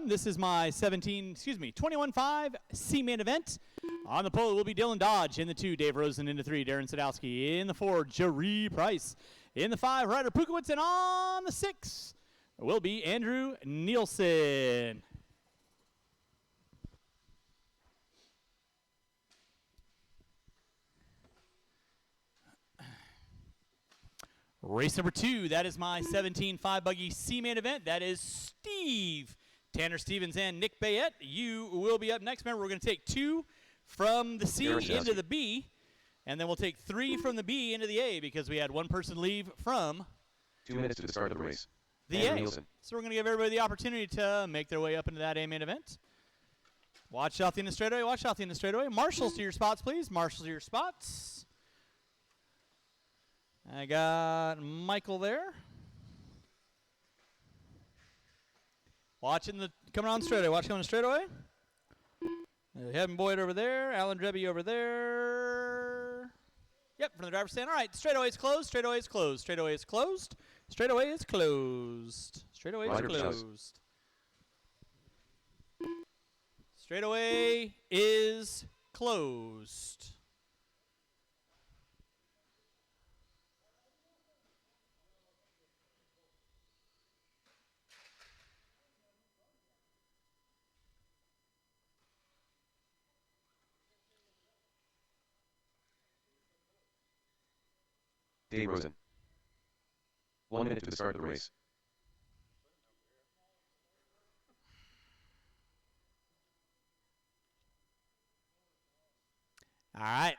This is my 21-5 C main event. On the pole will be Dylan Dodge. In the 2, Dave Rosen. In the 3, Darren Sadowski. In the 4, Jeree Price. In the 5, Ryder Pukowitz. And on the 6 will be Andrew Nielsen. Race number 2, that is my 17-5 buggy C main event. That is Steve, Tanner Stevens, and Nick Bayette. You will be up next. Remember, we're going to take 2 from the C into the B, and then we'll take 3 from the B into the A because we had one person leave from 2 minutes to the start of the race. The A. So we're going to give everybody the opportunity to make their way up into that A main event. Watch out the end of the straightaway. Watch out the end of the straightaway. Marshals to your spots, please. Marshals to your spots. I got Michael there. Coming on straightaway. Watch coming straightaway. Heaven Boyd over there. Alan Drebby over there. Yep, from the driver's stand. All right, straightaway is closed. Straightaway is closed. Straightaway is closed. Straightaway is closed. Straightaway is closed. Straightaway is closed. Dave Rosen. 1 minute to the start of the race. All right.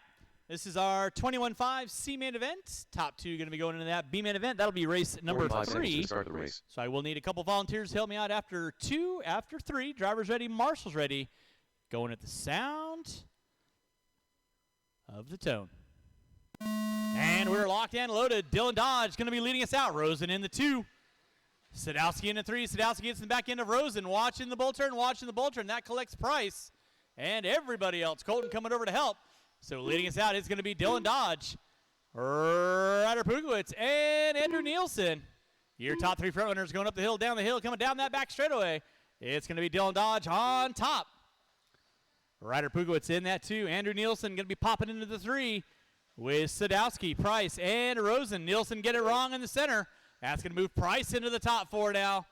This is our 21-5 C main event. Top 2 going to be going into that B main event. That'll be race number 3. To start the race. So I will need a couple volunteers to help me out after 2, after 3. Drivers ready, marshals ready. Going at the sound of the tone. And we're locked and loaded. Dylan Dodge going to be leading us out. Rosen in the 2. Sadowski in the 3. Sadowski gets in the back end of Rosen. Watching the bull turn, watching the bull turn. That collects Price. And everybody else. Colton coming over to help. So leading us out is going to be Dylan Dodge, Ryder Pukowitz, and Andrew Nielsen. Your top 3 front runners going up the hill, down the hill, coming down that back straightaway. It's going to be Dylan Dodge on top. Ryder Pukowitz in that 2. Andrew Nielsen going to be popping into the 3 with Sadowski, Price, and Rosen. Nielsen get it wrong in the center. That's going to move Price into the top 4 now.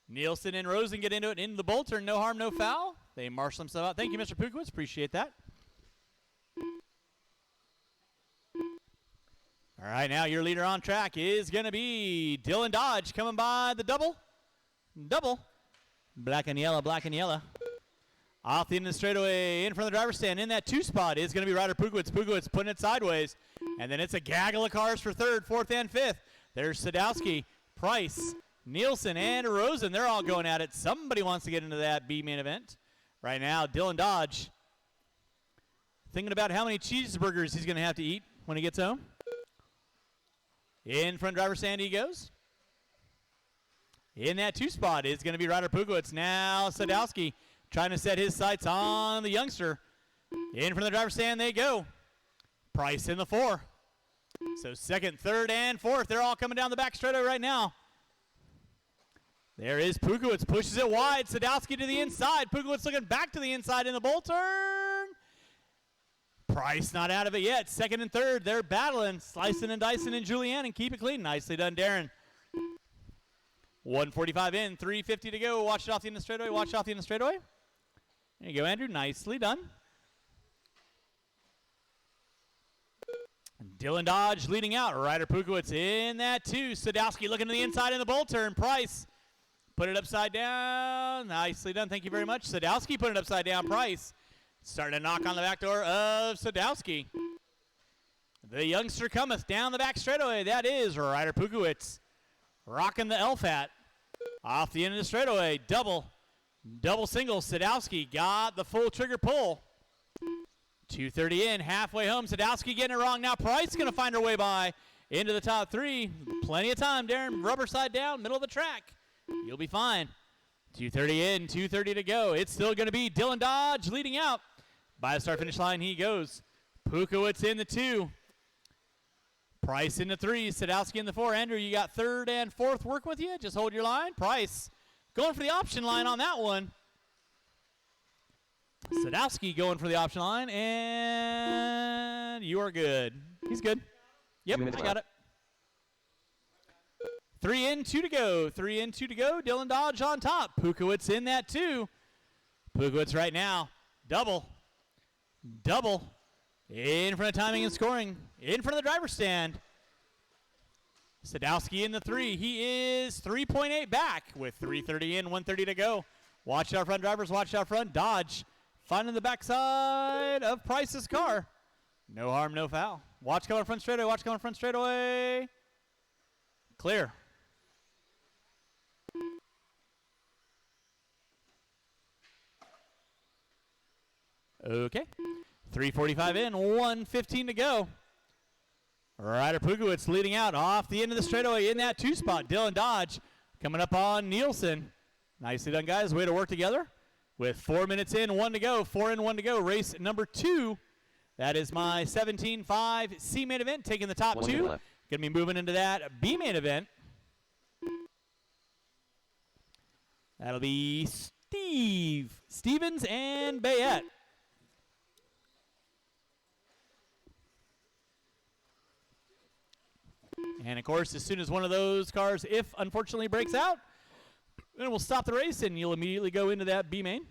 Nielsen and Rosen get into it, into the bull turn. No harm, no foul. They marshal themselves out. Thank you, Mr. Pukowitz. Appreciate that. All right, now your leader on track is going to be Dylan Dodge coming by the double. Black and yellow, black and yellow. Off the end of the straightaway, in front of the driver's stand, in that 2 spot is going to be Ryder Pukowitz. Pukowitz putting it sideways. And then it's a gaggle of cars for 3rd, 4th, and 5th. There's Sadowski, Price, Nielsen, and Rosen. They're all going at it. Somebody wants to get into that B main event. Right now, Dylan Dodge thinking about how many cheeseburgers he's going to have to eat when he gets home. In front driver stand he goes. In that 2 spot is going to be Ryder Pukowitz. Now Sadowski trying to set his sights on the youngster. In front of the driver's stand they go. Price in the 4. So 2nd, 3rd, and 4th. They're all coming down the back straightaway right now. There is Pukowitz. Pushes it wide. Sadowski to the inside. Pukowitz looking back to the inside in the bull turn. Price not out of it yet. 2nd and 3rd. They're battling. Slicing and dicing and Julianne and keep it clean. Nicely done, Darren. 145 in. 350 to go. Watch it off the end of the straightaway. Watch it off the end of the straightaway. There you go, Andrew. Nicely done. Dylan Dodge leading out. Ryder Pukowitz in that 2. Sadowski looking to the inside in the bull turn. Price put it upside down. Nicely done. Thank you very much. Sadowski put it upside down. Price starting to knock on the back door of Sadowski. The youngster cometh down the back straightaway. That is Ryder Pukowitz. Rocking the LFAT. Off the end of the straightaway. Double single. Sadowski got the full trigger pull. 230 in. Halfway home. Sadowski getting it wrong. Now Price going to find her way by into the top 3. Plenty of time, Darren. Rubber side down. Middle of the track. You'll be fine. 230 in. 230 to go. It's still going to be Dylan Dodge leading out. By the start-finish line he goes. Pukowitz in the 2. Price in the 3. Sadowski in the 4. Andrew, you got 3rd and 4th working with you. Just hold your line. Price going for the option line on that one. Sadowski going for the option line, and you are good. He's good. Yep, I got it. 3 in, 2 to go. 3 in, 2 to go. Dylan Dodge on top. Pukowitz in that 2. Pukowitz right now. Double. In front of timing and scoring. In front of the driver's stand. Sadowski in the 3. He is 3.8 back with 3:30 in, 1:30 to go. Watch out front, drivers. Watch out front. Dodge finding the backside of Price's car. No harm, no foul. Watch coming front straightaway. Watch coming front straightaway. Clear. Okay. 3:45 in, 1:15 to go. Ryder Pukowitz leading out off the end of the straightaway in that 2 spot. Dylan Dodge coming up on Nielsen. Nicely done, guys. Way to work together. With 4 minutes in, 1 to go. 4 in, 1 to go. Race number 2. That is my 17.5 C main event, taking the top 2. Going to be moving into that B main event. That'll be Stevens and Bayette. And, of course, as soon as one of those cars, if unfortunately breaks out, then we'll stop the race and you'll immediately go into that B main.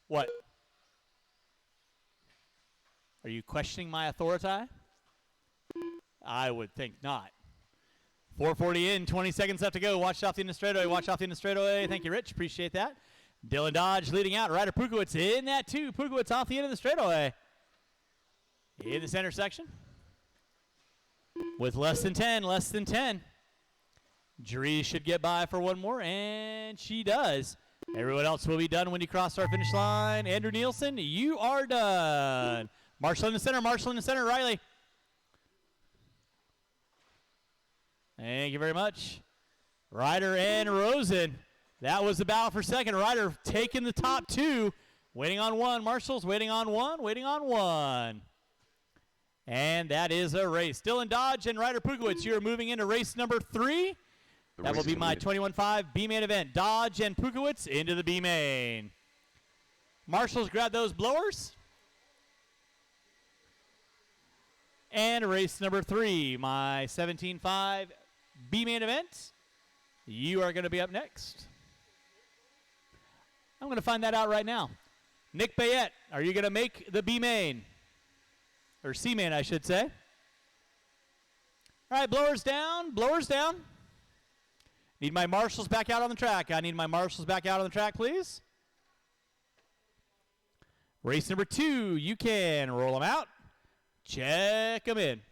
What? Are you questioning my authority? I would think not. 4:40 in, 20 seconds left to go. Watch off the end of straightaway. Watch off the end of straightaway. Thank you, Rich. Appreciate that. Dylan Dodge leading out. Ryder Pukowitz in that 2. Pukowitz off the end of the straightaway. In the center section. With less than 10. Dree should get by for one more, and she does. Everyone else will be done when you cross our finish line. Andrew Nielsen, you are done. Marshall in the center, Riley. Thank you very much. Ryder and Rosen. That was the battle for second. Ryder taking the top 2. Waiting on 1. Marshall's waiting on 1. And that is a race. Dylan Dodge and Ryder Pukowitz, you are moving into race number 3. That will be my 21.5 B main event. Dodge and Pukowitz into the B main. Marshall's grab those blowers. And race number 3, my 17.5 B main event. You are going to be up next. I'm going to find that out right now. Nick Bayette, are you going to make the B main? Or C main, I should say. All right, blowers down. Need my marshals back out on the track. I need my marshals back out on the track, please. Race number 2, you can roll them out. Check them in.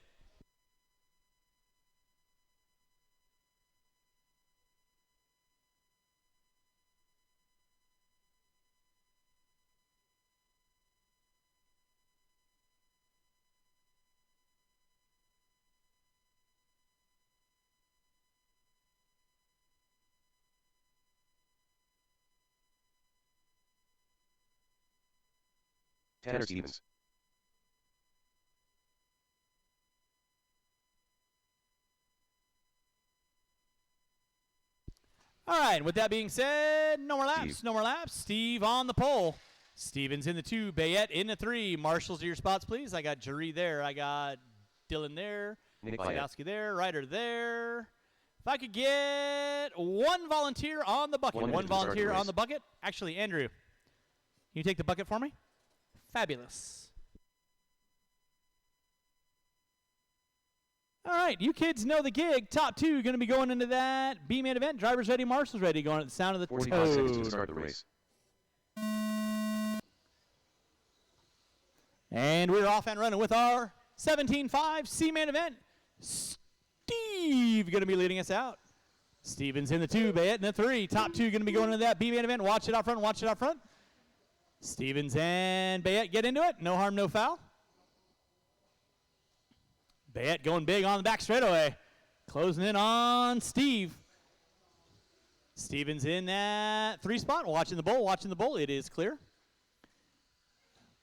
Tanner Stevens. All right, with that being said, no more laps. Steve on the pole. Stevens in the 2, Bayette in the 3. Marshals to your spots, please. I got Jaree there. I got Dylan there. Sadowski there. Ryder there. If I could get 1 volunteer on the bucket. 1 volunteer on the bucket. Actually, Andrew, can you take the bucket for me? Fabulous. All right, you kids know the gig. Top 2 going to be going into that B main event. Drivers ready, marshals ready. Going at the sound of the 45 seconds to start the race. And we're off and running with our 17.5 C main event. Steve going to be leading us out. Stevens in the 2, Bayette in the 3. Top 2 going to be going into that B main event. Watch it out front. Stevens and Bayette get into it. No harm, no foul. Bayette going big on the back straightaway. Closing in on Steve. Stevens in that 3 spot. Watching the bull. It is clear.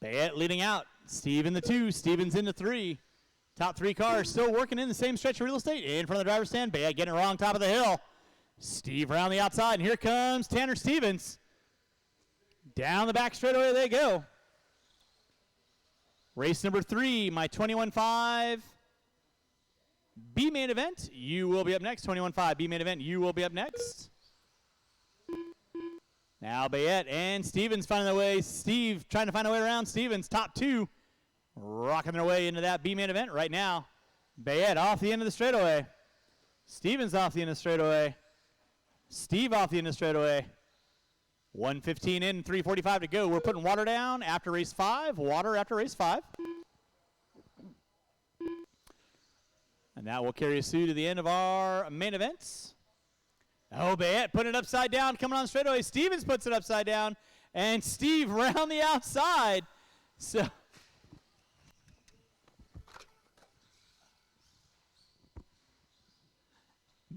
Bayette leading out. Steve in the 2. Stevens in the 3. Top 3 cars still working in the same stretch of real estate. In front of the driver's stand. Bayette getting it wrong, top of the hill. Steve around the outside, and here comes Tanner Stevens. Down the back straightaway they go. Race number 3, my 21.5 B main event. You will be up next. 21.5 B main event. You will be up next. Now Bayette and Stevens finding their way. Steve trying to find a way around Stevens. Top 2 rocking their way into that B main event right now. Bayette off the end of the straightaway. Stevens off the end of the straightaway. Steve off the end of the straightaway. 1:15 in, 3:45 to go. We're putting water down after race 5. Water after race 5. And that will carry us through to the end of our main events. Oh, Bayette putting it upside down, coming on the straightaway. Stevens puts it upside down, and Steve round the outside. So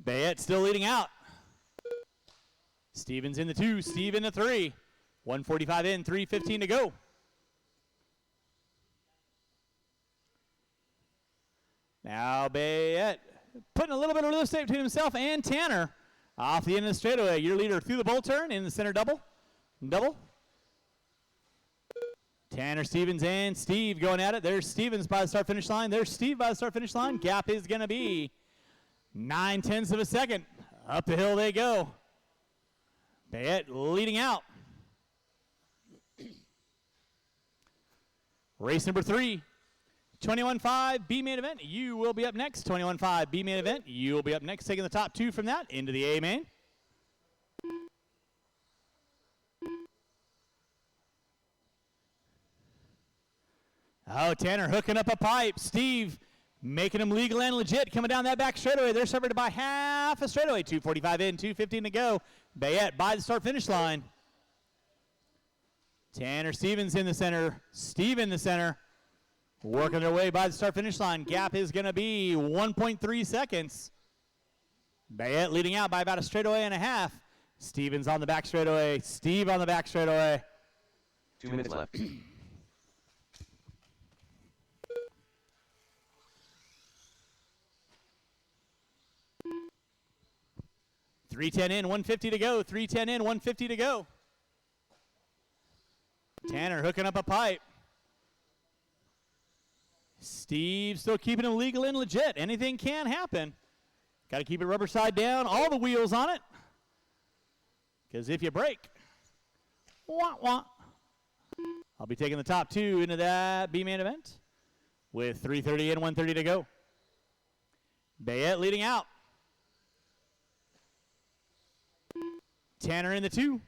Bayette still leading out. Stevens in the 2, Steve in the 3. 1:45 in, 3:15 to go. Now Bayette putting a little bit of real estate between himself and Tanner. Off the end of the straightaway, your leader through the bull turn in the center double. Tanner, Stevens, and Steve going at it. There's Stevens by the start-finish line. There's Steve by the start-finish line. Gap is going to be 0.9 of a second. Up the hill they go. Bayette leading out. Race number 3, 21.5 B main event. You will be up next. 21.5 B main event. You will be up next. Taking the top 2 from that into the A main. Oh, Tanner hooking up a pipe. Steve making him legal and legit. Coming down that back straightaway. They're separated by half a straightaway. 2:45 in, 2:15 to go. Bayette by the start-finish line. Tanner Stevens in the center. Steve in the center. Working their way by the start-finish line. Gap is going to be 1.3 seconds. Bayette leading out by about a straightaway and a half. Stevens on the back straightaway. Steve on the back straightaway. 2 minutes left. 3:10 in, 1:50 to go. 3:10 in, 1:50 to go. Tanner hooking up a pipe. Steve still keeping him legal and legit. Anything can happen. Got to keep it rubber side down. All the wheels on it. Because if you break, wah, wah. I'll be taking the top 2 into that B main event with 3:30 in, 1:30 to go. Bayette leading out. Tanner in the 2.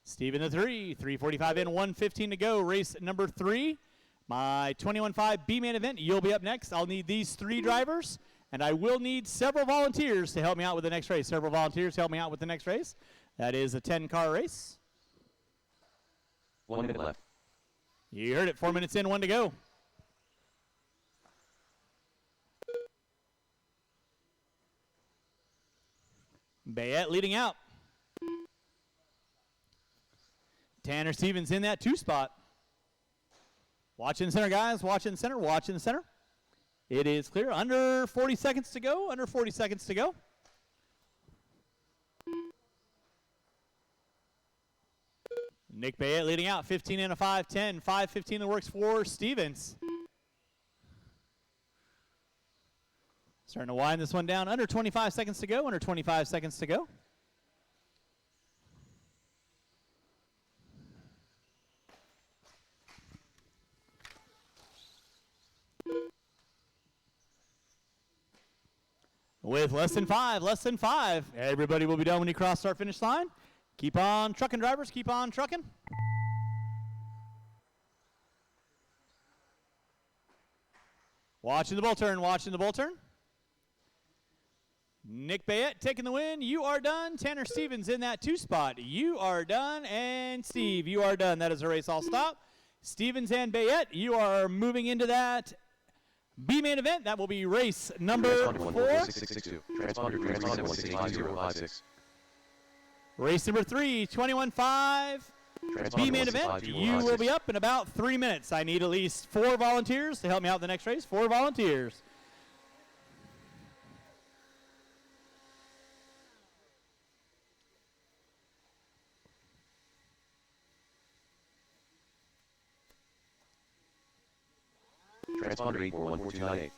Steve in the 3. 3:45 in, 1:15 to go. Race number 3. My 21.5 B main event. You'll be up next. I'll need these 3 drivers, and I will need several volunteers to help me out with the next race. Several volunteers to help me out with the next race. That is a 10-car race. 1 minute left. You heard it. 4 minutes in, 1 to go. Bayette leading out. Tanner Stevens in that 2 spot. Watch in the center, guys. Watch in the center. Watch in the center. It is clear. Under 40 seconds to go. Under 40 seconds to go. Nick Bayette leading out. 15 and a 5:10. 5:15 the works for Stevens. Starting to wind this one down. Under 25 seconds to go. Under 25 seconds to go. With less than 5. Everybody will be done when you cross start finish line. Keep on trucking, drivers. Keep on trucking. Watching the bull turn. Watching the bull turn. Nick Bayette taking the win. You are done. Tanner Stevens in that 2 spot. You are done. And Steve, you are done. That is a race all stop. Stevens and Bayette, you are moving into that B main event. That will be race number 4. Transponder 165056. Race number 3, 21.5 B-main event, you will be up in about 3 minutes. I need at least 4 volunteers to help me out in the next race. 4 volunteers. Transponder 8414298.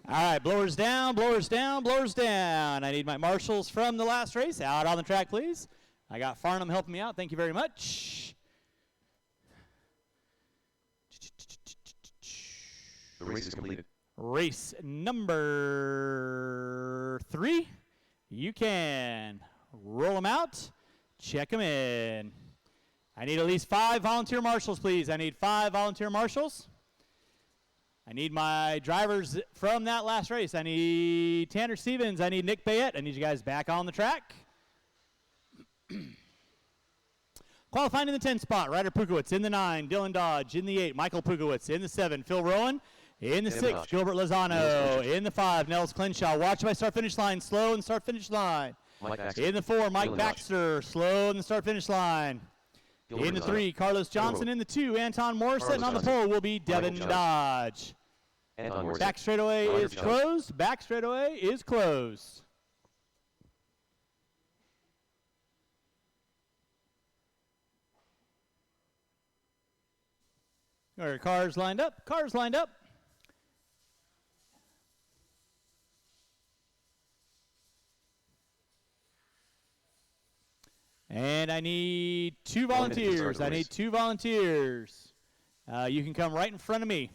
All right, blowers down, blowers down, blowers down. I need my marshals from the last race out on the track, please. I got Farnham helping me out. Thank you very much. The race is completed. Race number 3. You can roll them out, check them in. I need at least 5 volunteer marshals, please. I need 5 volunteer marshals. I need my drivers from that last race. I need Tanner Stevens. I need Nick Bayette. I need you guys back on the track. Qualifying in the 10 spot, Ryder Pukowitz. In the 9, Dylan Dodge. In the 8, Michael Pukowitz. In the 7, Phil Rowan. In the 6, Gilbert Lozano. In the 5, Nels Clinshaw. Watch my start-finish line. Slow in the start-finish line. In the 4, Mike Baxter. Slow in the start-finish line. In the 3, Carlos Johnson. In the 2, Anton Morrison. And on the pole will be Devin Dodge. Back straightaway is closed. Back straightaway is closed. Our cars lined up. Cars lined up. And I need 2 volunteers. I need 2 volunteers. You can come right in front of me.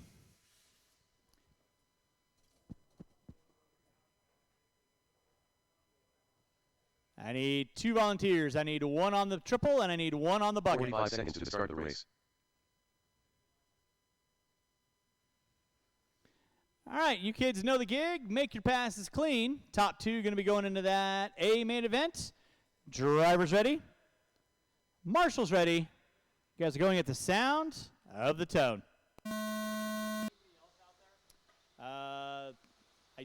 I need 2 volunteers. I need 1 on the triple, and I need 1 on the bucket. 45 seconds to start the race. All right, you kids know the gig. Make your passes clean. Top 2 going to be going into that A main event. Drivers ready. Marshals ready. You guys are going at the sound of the tone. I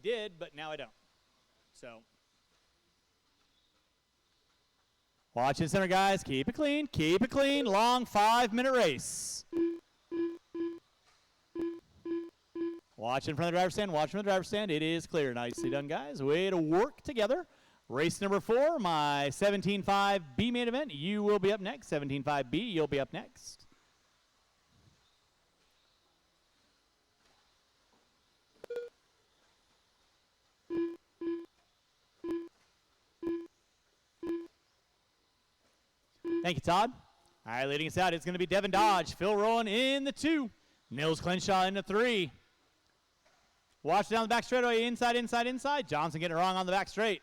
did, but now I don't. So, watch in center, guys. Keep it clean. Keep it clean. Long 5-minute race. Watch in front of the driver's stand. Watch from the driver's stand. It is clear. Nicely done, guys. Way to work together. Race number 4, my 17.5 B main event. You will be up next. 17.5 B, you'll be up next. Thank you, Todd. All right, leading us out, it's going to be Devin Dodge. Phil Rowan in the 2. Nils Clinshaw in the 3. Watch down the back straightaway, inside, inside, inside. Johnson getting it wrong on the back straight.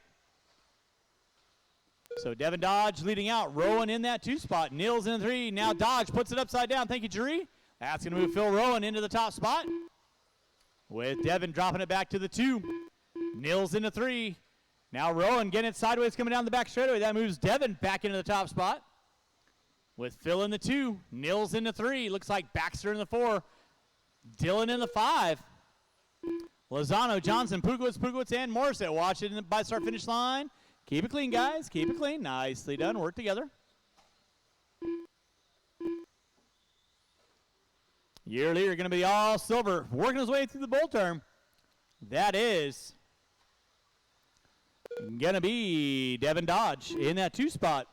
So Devin Dodge leading out. Rowan in that 2 spot. Nils in the 3. Now Dodge puts it upside down. Thank you, Jerry. That's going to move Phil Rowan into the top spot. With Devin dropping it back to the 2. Nils in the 3. Now Rowan getting it sideways coming down the back straightaway. That moves Devin back into the top spot. With Phil in the 2. Nils in the 3. Looks like Baxter in the 4. Dylan in the 5. Lozano, Johnson, Pukowitz, and Morissette. Watch it in the by start finish line. Keep it clean, guys. Keep it clean. Nicely done. Work together. Year leader going to be all silver. Working his way through the bowl term. That is going to be Devin Dodge in that 2 spot.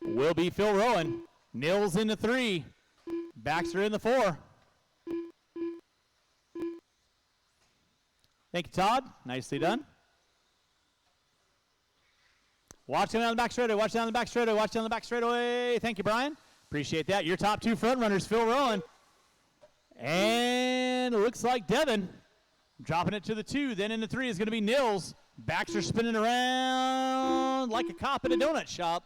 Will be Phil Rowan. Nils in the 3. Baxter in the 4. Thank you, Todd. Nicely done. Watch down the back straightaway. Watch down the back straightaway. Watch down the back straightaway. Thank you, Brian. Appreciate that. Your top 2 front runners, Phil Rowan. And it looks like Devin dropping it to the 2. Then in the 3 is going to be Nils. Baxter spinning around like a cop in a donut shop.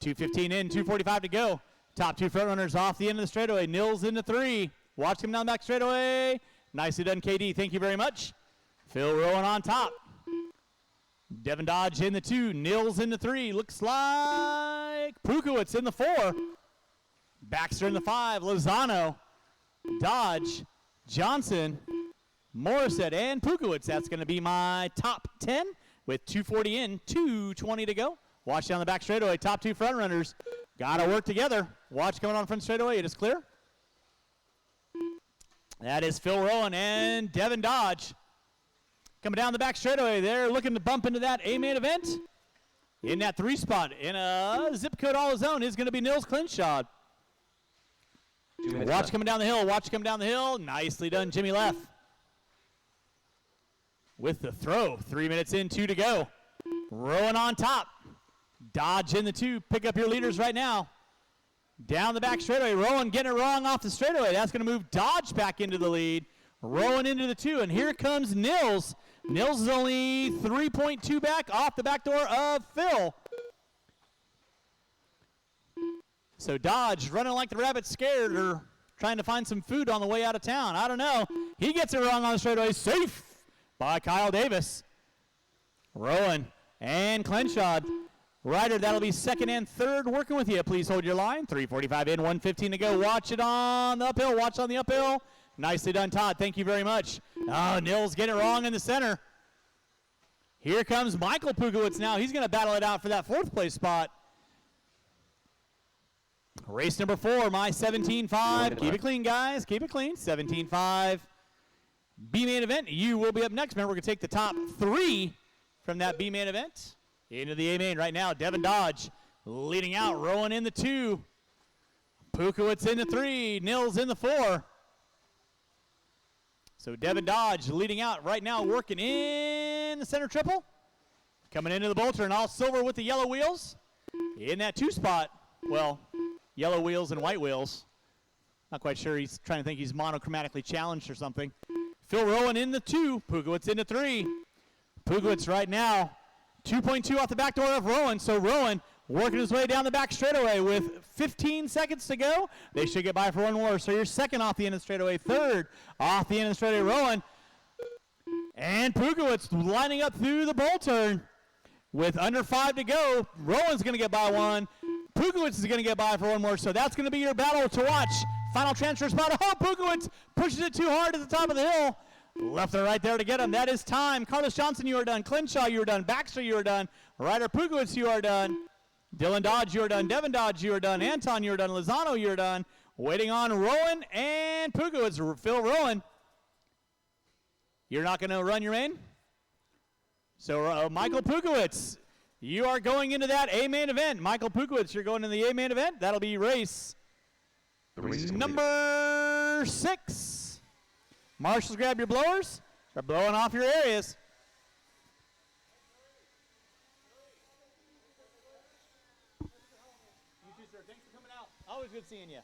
2:15 in, 2:45 to go. Top two front runners off the end of the straightaway. Nils into 3. Watch him down the back straightaway. Nicely done, KD. Thank you very much. Phil Rowan on top. Devin Dodge in the 2. Nils in the 3. Looks like Pukowitz in the 4. Baxter in the 5. Lozano, Dodge, Johnson, Morissette, and Pukowitz. That's going to be my top 10 with 2:40 in, 2:20 to go. Watch down the back straightaway. Top two front runners. Got to work together. Watch coming on front straightaway. It is clear. That is Phil Rowan and Devin Dodge. Coming down the back straightaway. They're looking to bump into that A-main event. In that 3 spot, in a zip code all his own, is going to be Nils Clinshaw. Watch coming down the hill. Watch coming down the hill. Nicely done, Jimmy Leff. With the throw. 3 minutes in, 2 to go. Rowan on top. Dodge in the 2. Pick up your leaders right now. Down the back straightaway. Rowan getting it wrong off the straightaway. That's going to move Dodge back into the lead. Rowan into the 2. And here comes Nils. Nils is only 3.2 back off the back door of Phil. So Dodge running like the rabbit scared or trying to find some food on the way out of town. I don't know. He gets it wrong on the straightaway. Safe by Kyle Davis. Rowan and Clenshad. Ryder, that'll be second and third working with you. Please hold your line. 3:45 in, 1:15 to go. Watch it on the uphill. Watch on the uphill. Nicely done, Todd. Thank you very much. Oh, Nils getting it wrong in the center. Here comes Michael Pukowitz now. He's going to battle it out for that 4th place spot. Race number 4, my 17.5. Keep it clean, guys. Keep it clean. 17.5. B-main event. You will be up next. Remember, we're going to take the top 3 from that B-main event into the A-main right now. Devin Dodge leading out. Rowan in the 2. Pukowitz in the 3. Nils in the 4. So Devin Dodge leading out right now, working in the center triple. Coming into the bull turn, all silver with the yellow wheels. In that 2 spot, well, yellow wheels and white wheels. Not quite sure. He's trying to think he's monochromatically challenged or something. Phil Rowan in the 2. Pukowitz in the 3. Pukowitz right now, 2.2 off the back door of Rowan. So Rowan working his way down the back straightaway with 15 seconds to go. They should get by for one more. So you're second off the end of the straightaway, third off the end of the straightaway, Rowan. And Pukowitz lining up through the bull turn with under 5 to go. Rowan's going to get by one. Pukowitz is going to get by for one more. So that's going to be your battle to watch. Final transfer spot. Oh, Pukowitz pushes it too hard at the top of the hill. Left and right there to get him. That is time. Carlos Johnson, you are done. Clinshaw, you are done. Baxter, you are done. Ryder Pukowitz, you are done. Dylan Dodge, you are done. Devin Dodge, you are done. Anton, you are done. Lozano, you are done. Waiting on Rowan and Pukowitz. Phil Rowan, you're not going to run your main? So Michael Pukowitz, you are going into that A-main event. Michael Pukowitz, you're going into the A-main event. That'll be race number 6. Marshals, grab your blowers. Start blowing off your areas. You too, sir. Thanks for coming out. Always good seeing you.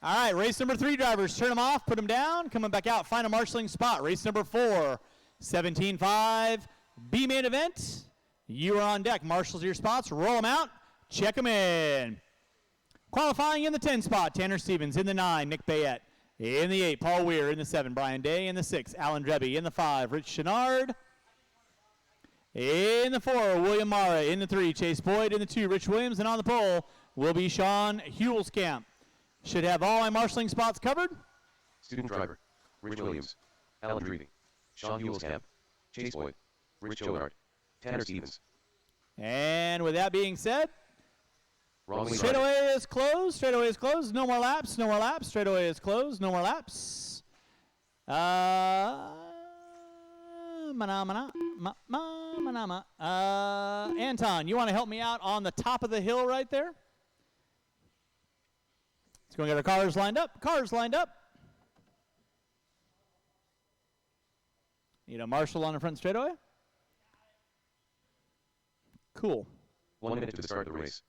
All right, race number 3 drivers. Turn them off, put them down, coming back out, find a marshalling spot. Race number 4, 17.5, B-main event. You are on deck. Marshals your spots, roll them out, check them in. Qualifying in the 10 spot, Tanner Stevens. In the 9, Nick Bayette. In the 8, Paul Weir. In the 7, Brian Day. In the 6, Alan Drebby. In the 5, Rich Chenard. In the 4, William Mara. In the 3, Chase Boyd. In the 2, Rich Williams. And on the pole will be Sean Huelskamp. Should have all my marshalling spots covered. Student driver, Rich Williams, Alan Dreeving, Sean Huelskamp, Chase Boyd, Rich Chenard, Tanner Stevens. And with that being said, straightaway is closed. Straightaway is closed. No more laps. No more laps. Straightaway is closed. No more laps. Anton, you want to help me out on the top of the hill right there? Let's go and get our cars lined up. Cars lined up. Need a marshal on the front straightaway. Cool. 1 minute to start the race.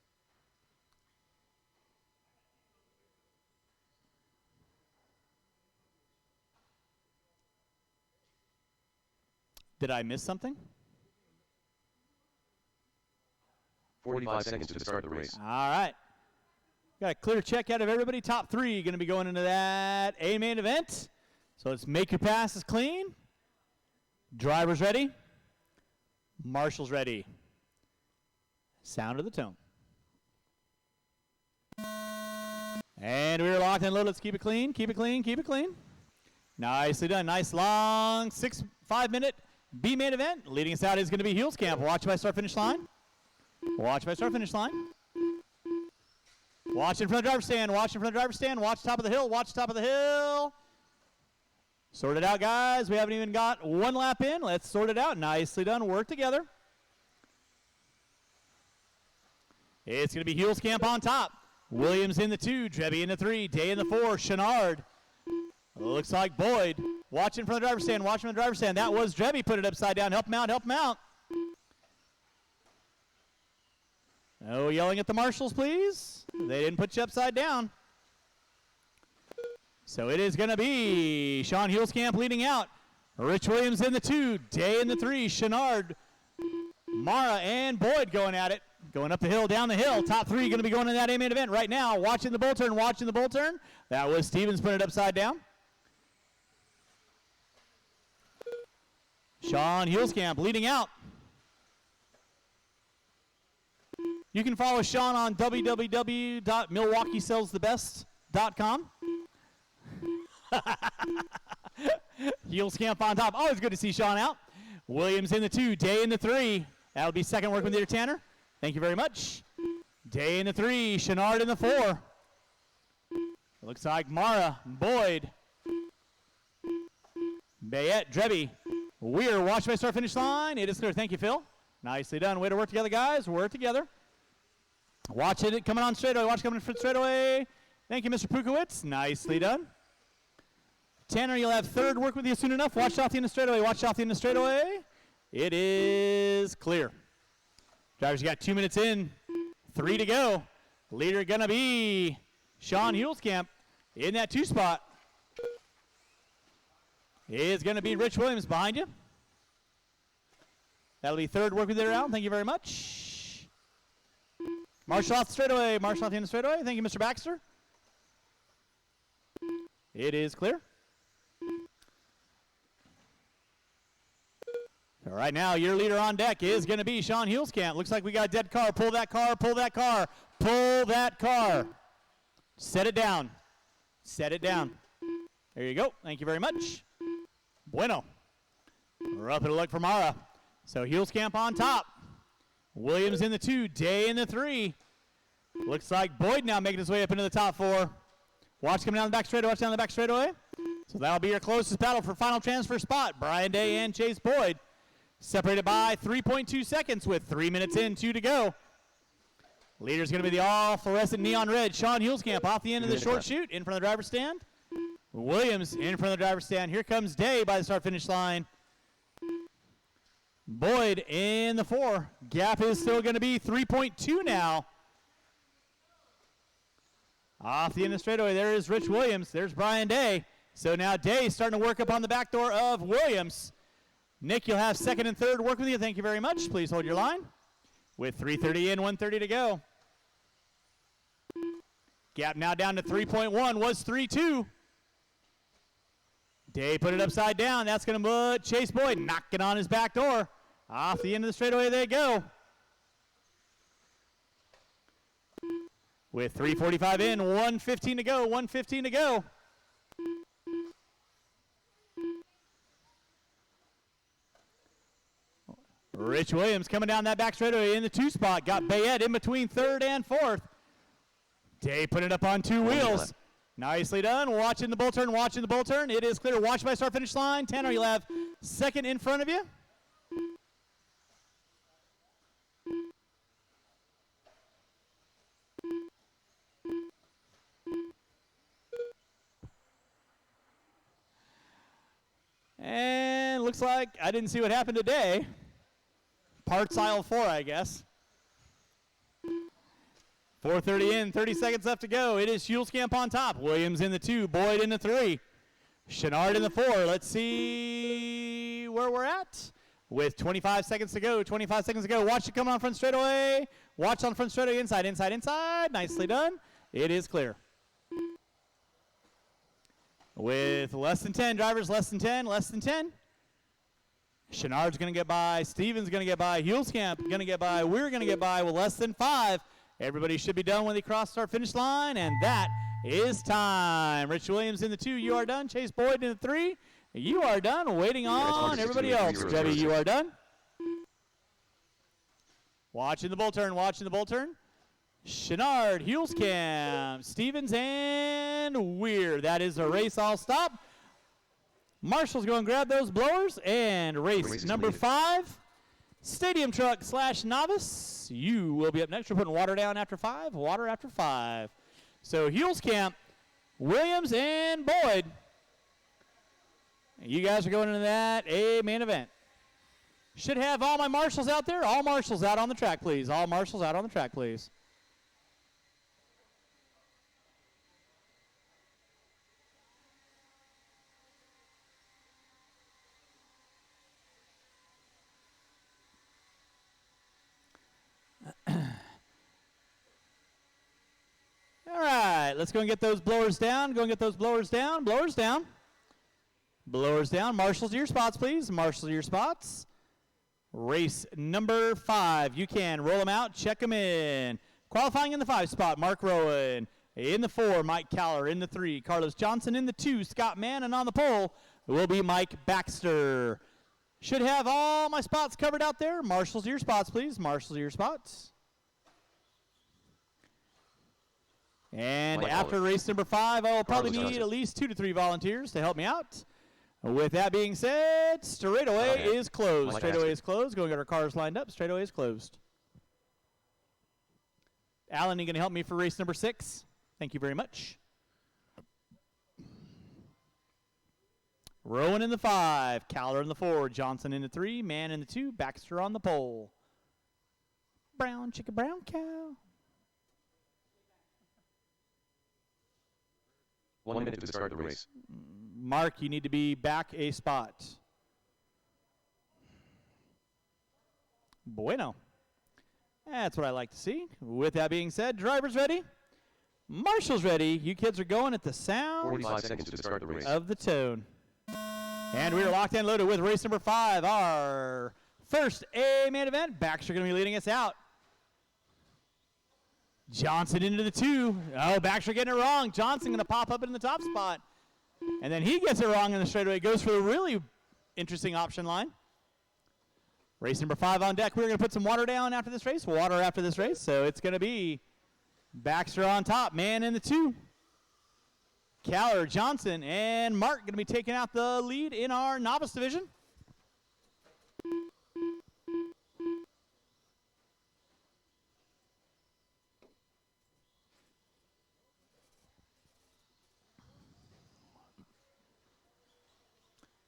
Did I miss something? 45 seconds to start the race. All right. Got a clear check out of everybody. Top 3 going to be going into that A main event. So let's make your passes clean. Drivers ready. Marshals ready. Sound of the tone. And we're locked and loaded. Let's keep it clean, keep it clean, keep it clean. Nicely done. Nice long 5-minute B main event. Leading us out is going to be Heels Camp. Watch by start finish line. Watch by start finish line. Watch in front of the driver's stand. Watch in front of the driver's stand. Watch top of the hill. Watch top of the hill. Sort it out, guys. We haven't even got 1 lap in. Let's sort it out. Nicely done. Work together. It's going to be Heels Camp on top. Williams in the 2. Drebby in the 3. Day in the 4. Chenard. Looks like Boyd. Watch in front of the driver's stand. Watch in front of the driver's stand. That was Drebby. Put it upside down. Help him out. Help him out. No yelling at the marshals, please. They didn't put you upside down. So it is going to be Sean Heelskamp leading out. Rich Williams in the 2. Day in the 3. Chenard, Mara, and Boyd going at it. Going up the hill, down the hill. Top 3 going to be going in that A main event right now. Watching the bull turn, watching the bull turn. That was Stevens putting it upside down. Sean Heelskamp leading out. You can follow Sean on www.milwaukeesellsthebest.com. Heelskamp on top. Always good to see Sean out. Williams in the 2. Day in the 3. That'll be second workman leader Tanner. Thank you very much. Day in the 3. Chenard in the 4. Looks like Mara, Boyd, Bayette, Drebby, Weir. Watch by start finish line. It is clear. Thank you, Phil. Nicely done. Way to work together, guys. Work together. Watch it coming on straightaway. Watch coming in straightaway. Thank you, Mr. Pukowitz. Nicely done. Tanner, you'll have third work with you soon enough. Watch off the end of straightaway. Watch off the end of straightaway. It is clear. Drivers, you got 2 minutes in. 3 to go. Leader going to be Sean Heelskamp in that 2 spot. Is going to be Rich Williams behind you. That'll be third work with you out. Thank you very much. Marshall off the straightaway. Marshall off the end of straightaway. Thank you, Mr. Baxter. It is clear. So right now, your leader on deck is going to be Sean Heelskamp. Looks like we got a dead car. Pull that car. Pull that car. Pull that car. Set it down. Set it down. There you go. Thank you very much. Bueno. We're up at a look for Mara. So Heelskamp on top. Williams in the 2. Day in the 3. Looks like Boyd now making his way up into the top 4. Watch coming down the back straightaway. Watch down the back straightaway. So that'll be your closest battle for final transfer spot. Brian Day and Chase Boyd. Separated by 3.2 seconds with 3 minutes in, 2 to go. Leader's going to be the all-fluorescent neon red. Sean Heelskamp off the end of the short chute in front of the driver's stand. Williams in front of the driver's stand. Here comes Day by the start-finish line. Boyd in the 4. Gap is still going to be 3.2 now. Off the end of the straightaway, there is Rich Williams. There's Brian Day. So now Day starting to work up on the back door of Williams. Nick, you'll have second and third work with you. Thank you very much. Please hold your line. With 3:30 in, 1:30 to go. Gap now down to 3.1. Was 3.2. Day put it upside down. That's going to put Chase Boyd knocking on his back door. Off the end of the straightaway they go. With 3:45 in, 1:15 to go. 1:15 to go. Rich Williams coming down that back straightaway in the 2 spot. Got Bayette in between 3rd and 4th. Day put it up on 2 wheels. Nicely done. Watching the bull turn, watching the bull turn. It is clear. Watch by start finish line. Tanner, you'll have second in front of you. And looks like I didn't see what happened today. Parts aisle 4, I guess. 4:30 in, 30 seconds left to go. It is Heelskamp on top. Williams in the 2, Boyd in the 3. Chenard in the 4. Let's see where we're at. with 25 seconds to go. 25 seconds to go. Watch it coming on front straightaway. Watch on front straightaway. Inside, inside, inside. Nicely done. It is clear. With less than 10 drivers, less than 10, less than 10. Chenard's going to get by. Steven's going to get by. Hulskamp going to get by. We're going to get by with less than 5. Everybody should be done when they cross start finish line, and that is time. Rich Williams in the 2. You are done. Chase Boyd in the 3. You are done. Waiting on everybody else. Debbie, you are done. Watching the bull turn. Watching the bull turn. Chenard, Hulskamp, Stevens, and Weir. That is a race all stop. Marshall's going to grab those blowers, and race number 5, Stadium Truck / Novice. You will be up next. We're putting water down after 5, water after 5. So Hulskamp, Williams, and Boyd. You guys are going into that main event. Should have all my marshals out there. All marshals out on the track, please. All marshals out on the track, please. All right, let's go and get those blowers down. Go and get those blowers down. Blowers down. Blowers down. Marshals to your spots, please. Marshals to your spots. Race number 5. You can roll them out, check them in. Qualifying in the 5 spot, Mark Rowan. In the 4, Mike Caller. In the 3, Carlos Johnson. In the 2, Scott Mann. And on the pole will be Mike Baxter. Should have all my spots covered out there. Marshals to your spots, please. Marshals to your spots. And after race number 5, I will probably need at least 2 to 3 volunteers to help me out. With that being said, straightaway is closed. Straightaway is closed. Go and get our cars lined up. Straightaway is closed. Alan, you going to help me for race number 6? Thank you very much. Rowan in the 5, Caller in the 4, Johnson in the 3, Mann in the 2, Baxter on the pole. Brown chicken, brown cow. 1 minute to start the race. Mark, you need to be back a spot. Bueno. That's what I like to see. With that being said, drivers ready? Marshall's ready. You kids are going at the sound 45 seconds to start the race. of the tone. And we are locked and loaded with race number 5, our first A main event. Baxter going to be leading us out. Johnson into the 2. Oh, Baxter getting it wrong. Johnson going to pop up in the top spot. And then he gets it wrong in the straightaway. Goes for the really interesting option line. Race number 5 on deck. We're going to put some water down after this race. Water after this race. So it's going to be Baxter on top. Mann in the 2. Caller, Johnson, and Mark going to be taking out the lead in our novice division.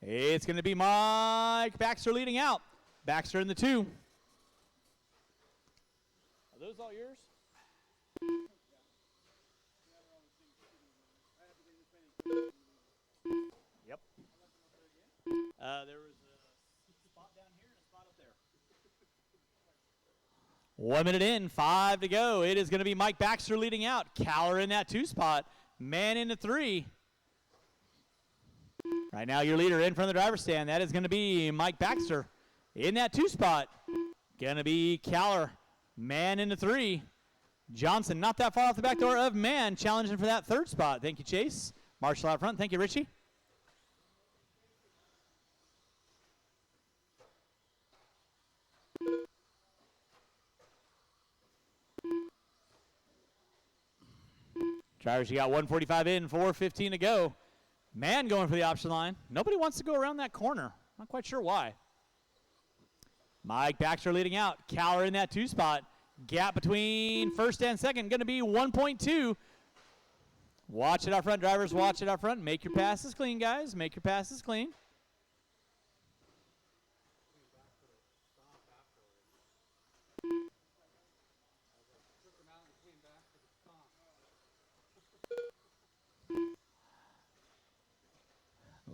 It's going to be Mike Baxter leading out. Baxter in the 2. Are those all yours? Yep. There was a spot down here and a spot up there. 1 minute in, 5 to go. It is going to be Mike Baxter leading out. Caller in that 2 spot. Mann in the 3. Right now, your leader in front of the driver's stand. That is going to be Mike Baxter. In that 2 spot, going to be Caller. Mann in the 3. Johnson not that far off the back door of Mann, challenging for that 3rd spot. Thank you, Chase. Marshall out front. Thank you, Richie. Drivers, you got 145 in, 4:15 to go. Mann going for the option line. Nobody wants to go around that corner. Not quite sure why. Mike Baxter leading out. Caller in that 2 spot. Gap between first and second going to be 1.2. Watch it out front, drivers. Watch it out front. Make your passes clean, guys. Make your passes clean.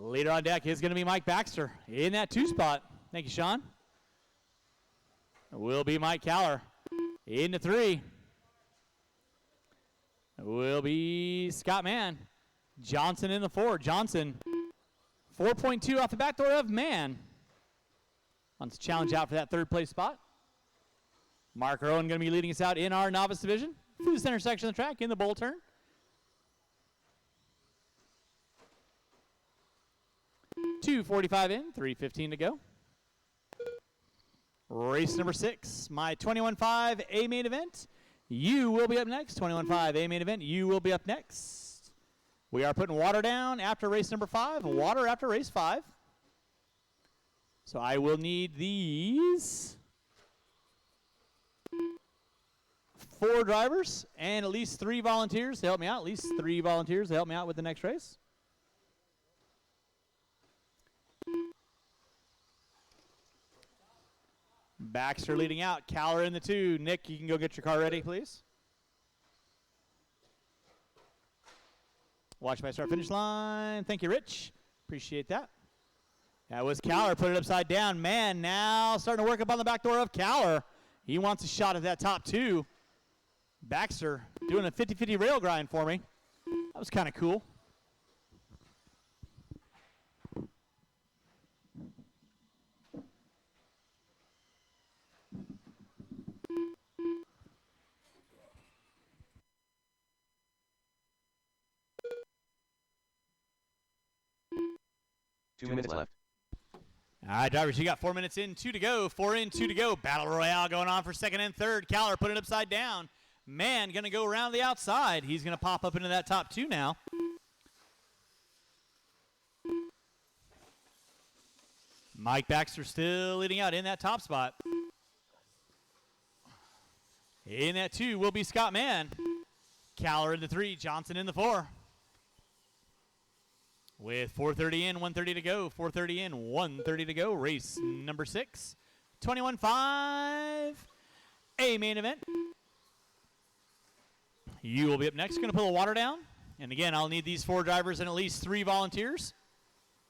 Leader on deck is going to be Mike Baxter in that 2 spot. Thank you, Sean. will be Mike Caller. Into 3 will be Scott Mann. Johnson in the 4. Johnson, 4.2 off the back door of Mann. Wants to challenge out for that 3rd place spot. Mark Rowan going to be leading us out in our novice division through the center section of the track in the bull turn. 2:45 in, 3:15 to go. Race number 6, my 21.5 A main event. You will be up next. 21.5 A main event. You will be up next. We are putting water down after race number 5. Water after race 5. So I will need these 4 drivers and at least 3 volunteers to help me out. At least 3 volunteers to help me out with the next race. Baxter leading out. Caller in the 2. Nick, you can go get your car ready, please. Watch my start finish line. Thank you, Rich. Appreciate that. That was Caller. Put it upside down. Man, now starting to work up on the back door of Caller. He wants a shot at that top 2. Baxter doing a 50-50 rail grind for me. That was kind of cool. Two minutes left. All right, drivers, you got 4 minutes in, 2 to go. 4 in, 2 to go. Battle Royale going on for 2nd and 3rd. Caller put it upside down. Man, going to go around the outside. He's going to pop up into that top 2 now. Mike Baxter still leading out in that top spot. In that 2 will be Scott Mann. Caller in the 3, Johnson in the 4. With 4:30 in, 1:30 to go. 4:30 in, 1:30 to go. Race number 6. 21.5 A main event. You will be up next. Going to pull the water down. And again, I'll need these 4 drivers and at least 3 volunteers.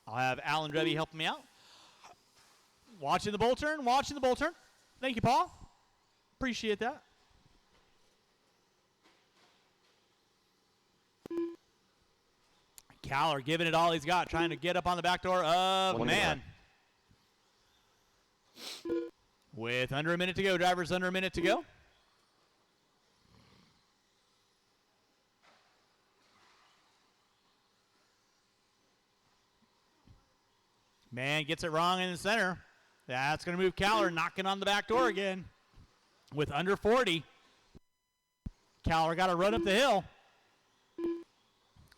I'll have Alan Drebby helping me out. Watching the bull turn. Watching the bull turn. Thank you, Paul. Appreciate that. Caller giving it all he's got, trying to get up on the back door of Mann. With under a minute to go, drivers under a minute to go. Mann gets it wrong in the center. That's going to move Caller, knocking on the back door again. With under 40. Caller got to run up the hill.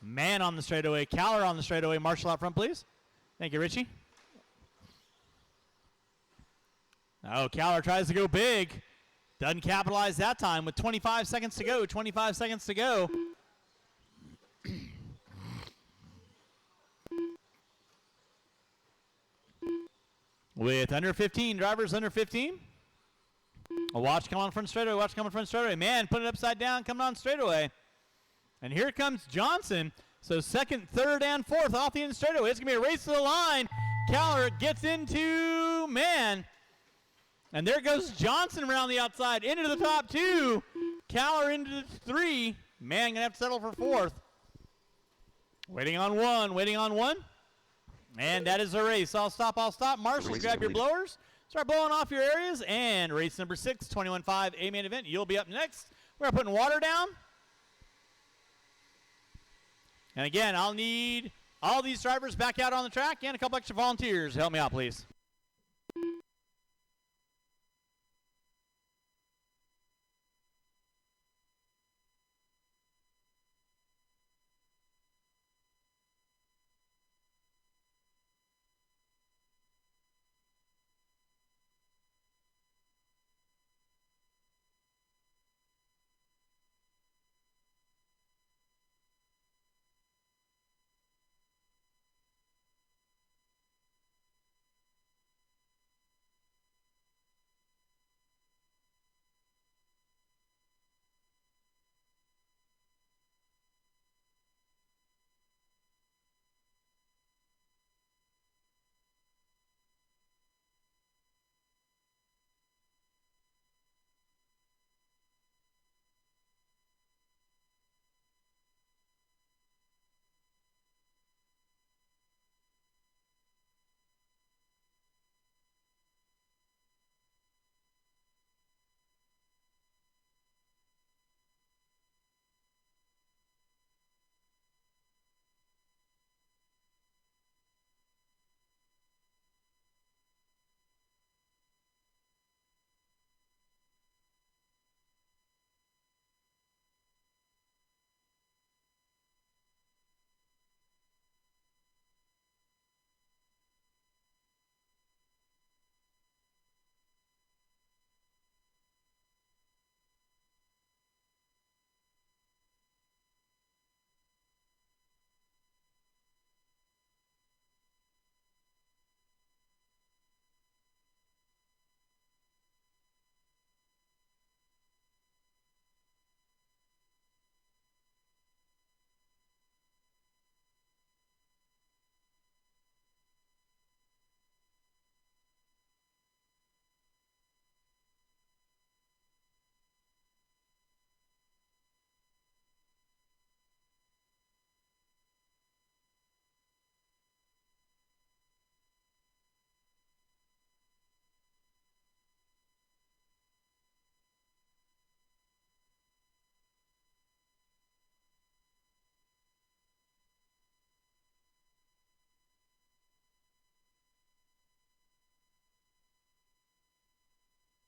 Mann on the straightaway. Caller on the straightaway. Marshall out front, please. Thank you, Richie. Oh, Caller tries to go big. Doesn't capitalize that time with 25 seconds to go. 25 seconds to go. With under 15, drivers under 15. A watch coming on front straightaway. Watch coming front straightaway. Man, put it upside down, coming on straightaway. And here comes Johnson. So 2nd, 3rd, and 4th off the end straightaway. It's going to be a race to the line. Caller gets into Mann. And there goes Johnson around the outside into the top 2. Caller into the 3. Mann going to have to settle for 4th. Waiting on 1. Waiting on 1. And that is the race. I'll stop. Marshals, grab your blowers. Start blowing off your areas. And race number 6, 21.5 A main event. You'll be up next. We're putting water down. And again, I'll need all these drivers back out on the track and a couple extra volunteers. Help me out, please.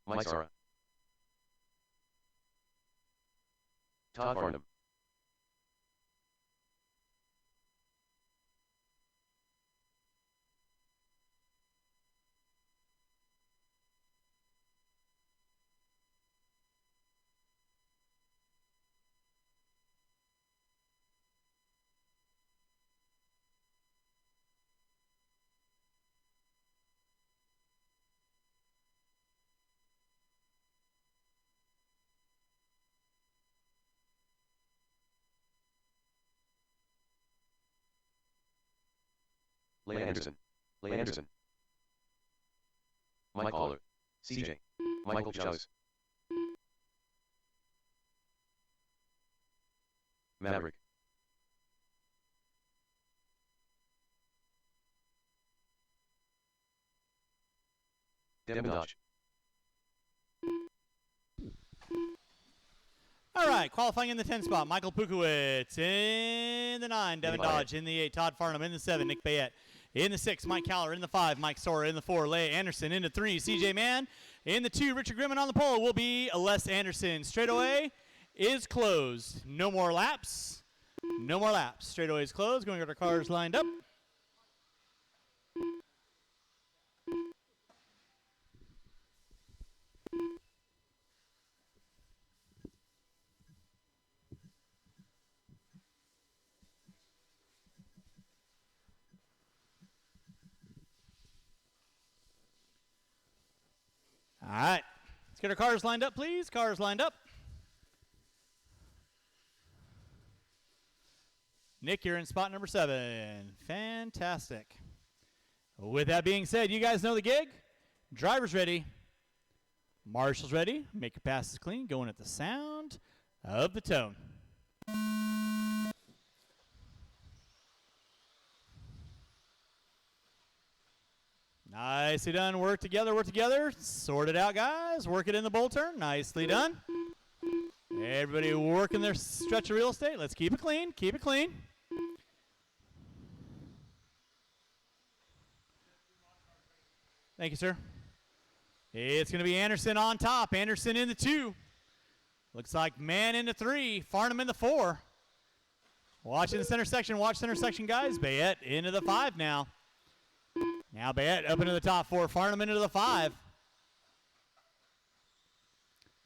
Mike Sara. Todd Farnham. Leah Anderson. Leah Anderson. Mike Caller. CJ. Michael Chalice. Maverick. Devin Dodge. All right, qualifying in the 10 spot, Michael Pukowitz. In the 9, Devin Dodge. In the 8, Todd Farnham. In the 7, Nick Bayette. In the 6, Mike Caller. In the 5, Mike Sora. In the 4, Leigh Anderson. In the 3, CJ Mann. In the 2, Richard Grimman on the pole will be Les Anderson. Straightaway is closed. No more laps. No more laps. Straightaway is closed. Going to get our cars lined up. All right. Let's get our cars lined up, please. Cars lined up. Nick, you're in spot number 7. Fantastic. With that being said, you guys know the gig. Driver's ready. Marshall's ready. Make your passes clean. Going at the sound of the tone. Nicely done. Work together, work together. Sort it out, guys. Work it in the bowl turn. Nicely done. Everybody working their stretch of real estate. Let's keep it clean. Keep it clean. Thank you, sir. It's going to be Anderson on top. Anderson in the 2. Looks like Mann in the 3. Farnham in the 4. Watching the center section. Watch center section, guys. Bayette into the 5 now. Now Bayette up into the top 4. Farnham into the 5.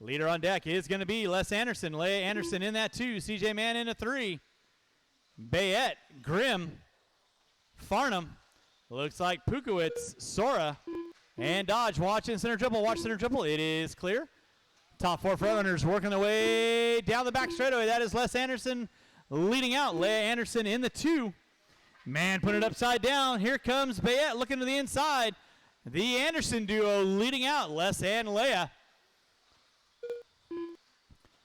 Leader on deck is going to be Les Anderson. Leigh Anderson in that 2. CJ Mann in a 3. Bayette, Grimm, Farnham. Looks like Pukowitz, Sora, and Dodge. Watching center triple. Watch center triple. It is clear. Top 4 frontrunners working their way down the back straightaway. That is Les Anderson leading out. Leigh Anderson in the 2. Man, put it upside down. Here comes Bayette looking to the inside. The Anderson duo leading out. Les and Leah.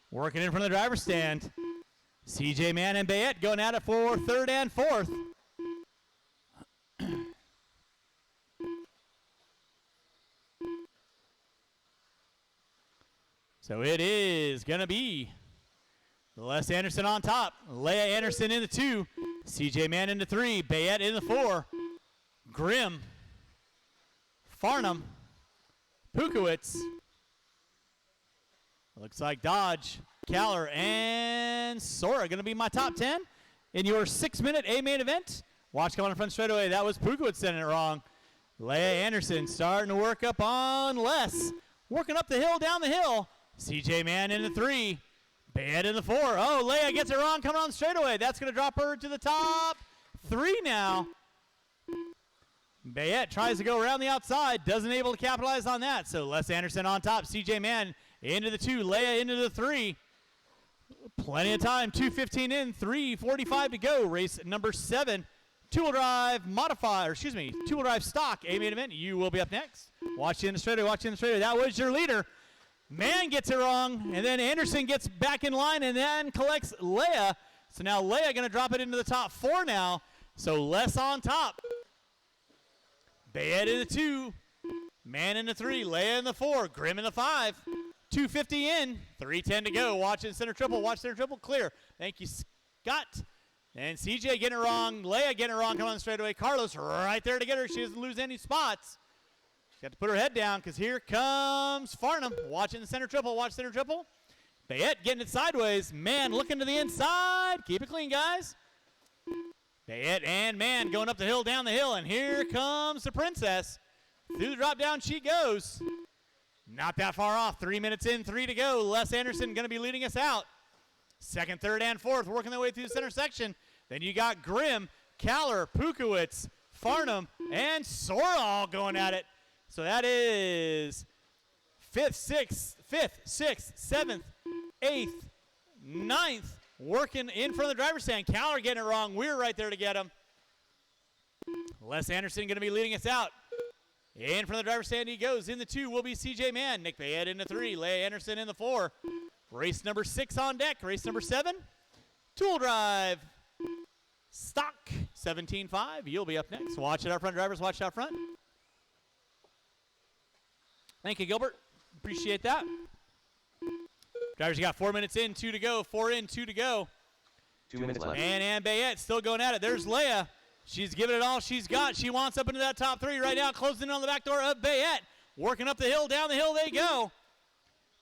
Working in front of the driver's stand. CJ Mann and Bayette going at it for 3rd and 4th. So it is going to be Les Anderson on top. Leigh Anderson in the 2. CJ Mann in the 3. Bayette in the 4. Grimm. Farnham. Pukowitz. Looks like Dodge, Caller, and Sora going to be my top 10 in your 6-minute A-main event. Watch coming in front straightaway. That was Pukowitz sending it wrong. Leigh Anderson starting to work up on Les. Working up the hill, down the hill. CJ Mann in the 3. Bayette in the 4. Oh, Leah gets it wrong coming on straightaway. That's going to drop her to the top 3 now. Bayette tries to go around the outside. Doesn't able to capitalize on that. So Les Anderson on top. CJ Mann into the 2. Leah into the 3. Plenty of time. 2:15 in. 3:45 to go. Race number 7. Two-wheel drive modified, or excuse me, two-wheel drive stock A-main event. You will be up next. Watch the straightaway. Watch the straightaway. That was your leader. Mann gets it wrong, and then Anderson gets back in line and then collects Leah. So now Leah going to drop it into the top 4 now. So Les on top. Bayette in the 2. Mann in the 3. Leah in the 4. Grimm in the 5. 2:50 in. 3:10 to go. Watch it center triple. Watch center triple. Clear. Thank you, Scott. And CJ getting it wrong. Leah getting it wrong. Come on straight away. Carlos right there to get her. She doesn't lose any spots. got to put her head down because here comes Farnham. Watching the center triple. Watch center triple. Bayette getting it sideways. Man looking to the inside. Keep it clean, guys. Bayette and Man going up the hill, down the hill. And here comes the Princess. Through the drop down she goes. Not that far off. 3 minutes in, 3 to go. Les Anderson going to be leading us out. Second, third, and fourth working their way through the center section. Then you got Grimm, Kaller, Pukowitz, Farnham, and Sora all going at it. So that is 5th, 6th, 7th, 8th, 9th working in front of the driver's stand. Kaller getting it wrong. We're right there to get him. Les Anderson going to be leading us out. In front of the driver's stand he goes. In the 2 will be CJ Mann. Nick Bayette in the 3. Leia Anderson in the 4. Race number 6 on deck. Race number 7, Tool Drive. Stock 17.5. You'll be up next. Watch it out front, drivers. Watch it out front. Thank you, Gilbert. Appreciate that. Drivers, you got 4 minutes in, 2 to go. 4 in, 2 to go. 2 minutes left. And Bayette still going at it. There's Leia. She's giving it all she's got. She wants up into that top 3 right now. Closing in on the back door of Bayette. Working up the hill, down the hill they go.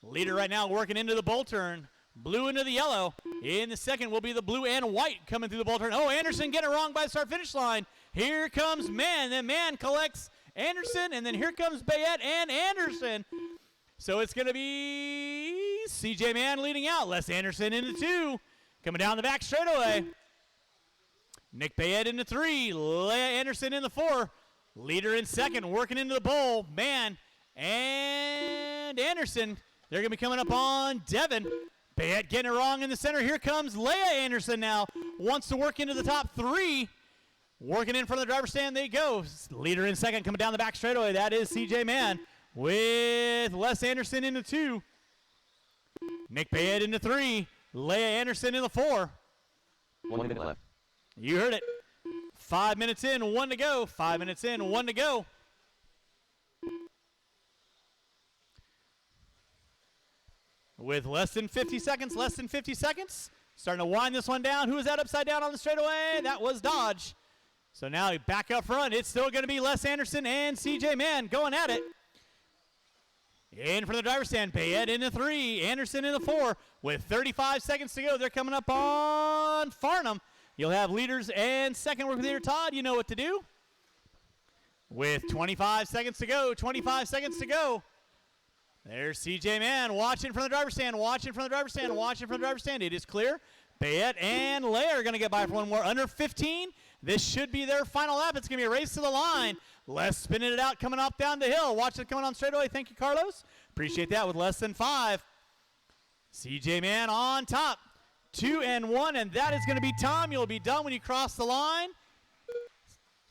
Leader right now working into the bull turn. Blue into the yellow. In the second will be the blue and white coming through the bull turn. Oh, Anderson getting it wrong by the start-finish line. Here comes Man. Then Man collects Anderson, and then here comes Bayette and Anderson. So it's going to be CJ Mann leading out. Les Anderson into 2. Coming down the back straightaway. Nick Bayette into 3. Leia Anderson in the 4. Leader in second, working into the bull. Man and Anderson. They're going to be coming up on Devin. Bayette getting it wrong in the center. Here comes Leia Anderson now. Wants to work into the top 3. Working in front of the driver's stand they go. Leader in second, coming down the back straightaway. That is CJ Mann with Les Anderson into 2. Nick Bayette into 3. Leia Anderson in the 4. 1 minute left. You heard it. 5 minutes in, 1 to go. 5 minutes in, 1 to go. With less than 50 seconds, starting to wind this one down. Who was that upside down on the straightaway? That was Dodge. So now back up front. It's still going to be Les Anderson and CJ Mann going at it. In for the driver's stand, Bayette in the 3, Anderson in the 4. With 35 seconds to go, they're coming up on Farnham. You'll have leaders and second work leader Todd. You know what to do. With 25 seconds to go, There's CJ Mann watching from the driver's stand, It is clear. Bayette and Leia are going to get by for one more. Under 15. This should be their final lap. It's going to be a race to the line. Les spinning it out, coming off down the hill. Watch it coming on straightaway. Thank you, Carlos. Appreciate that with less than 5. CJ Mann on top. 2 and 1, and that is going to be Tom. You'll be done when you cross the line.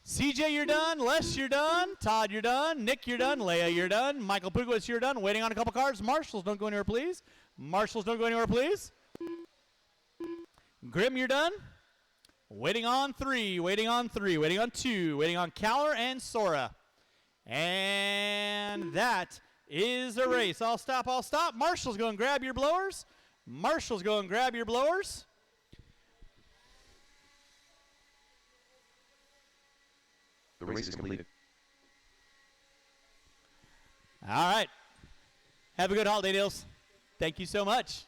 CJ, you're done. Les, you're done. Todd, you're done. Nick, you're done. Leia, you're done. Michael Pugowitz, you're done. Waiting on a couple cars. Marshals, don't go anywhere, please. Grimm, you're done. Waiting on 3. Waiting on 2. Waiting on Kaller and Sora. And that is a race. I'll stop. Marshals, go and grab your blowers. The race is completed. All right. Have a good holiday, Nils. Thank you so much.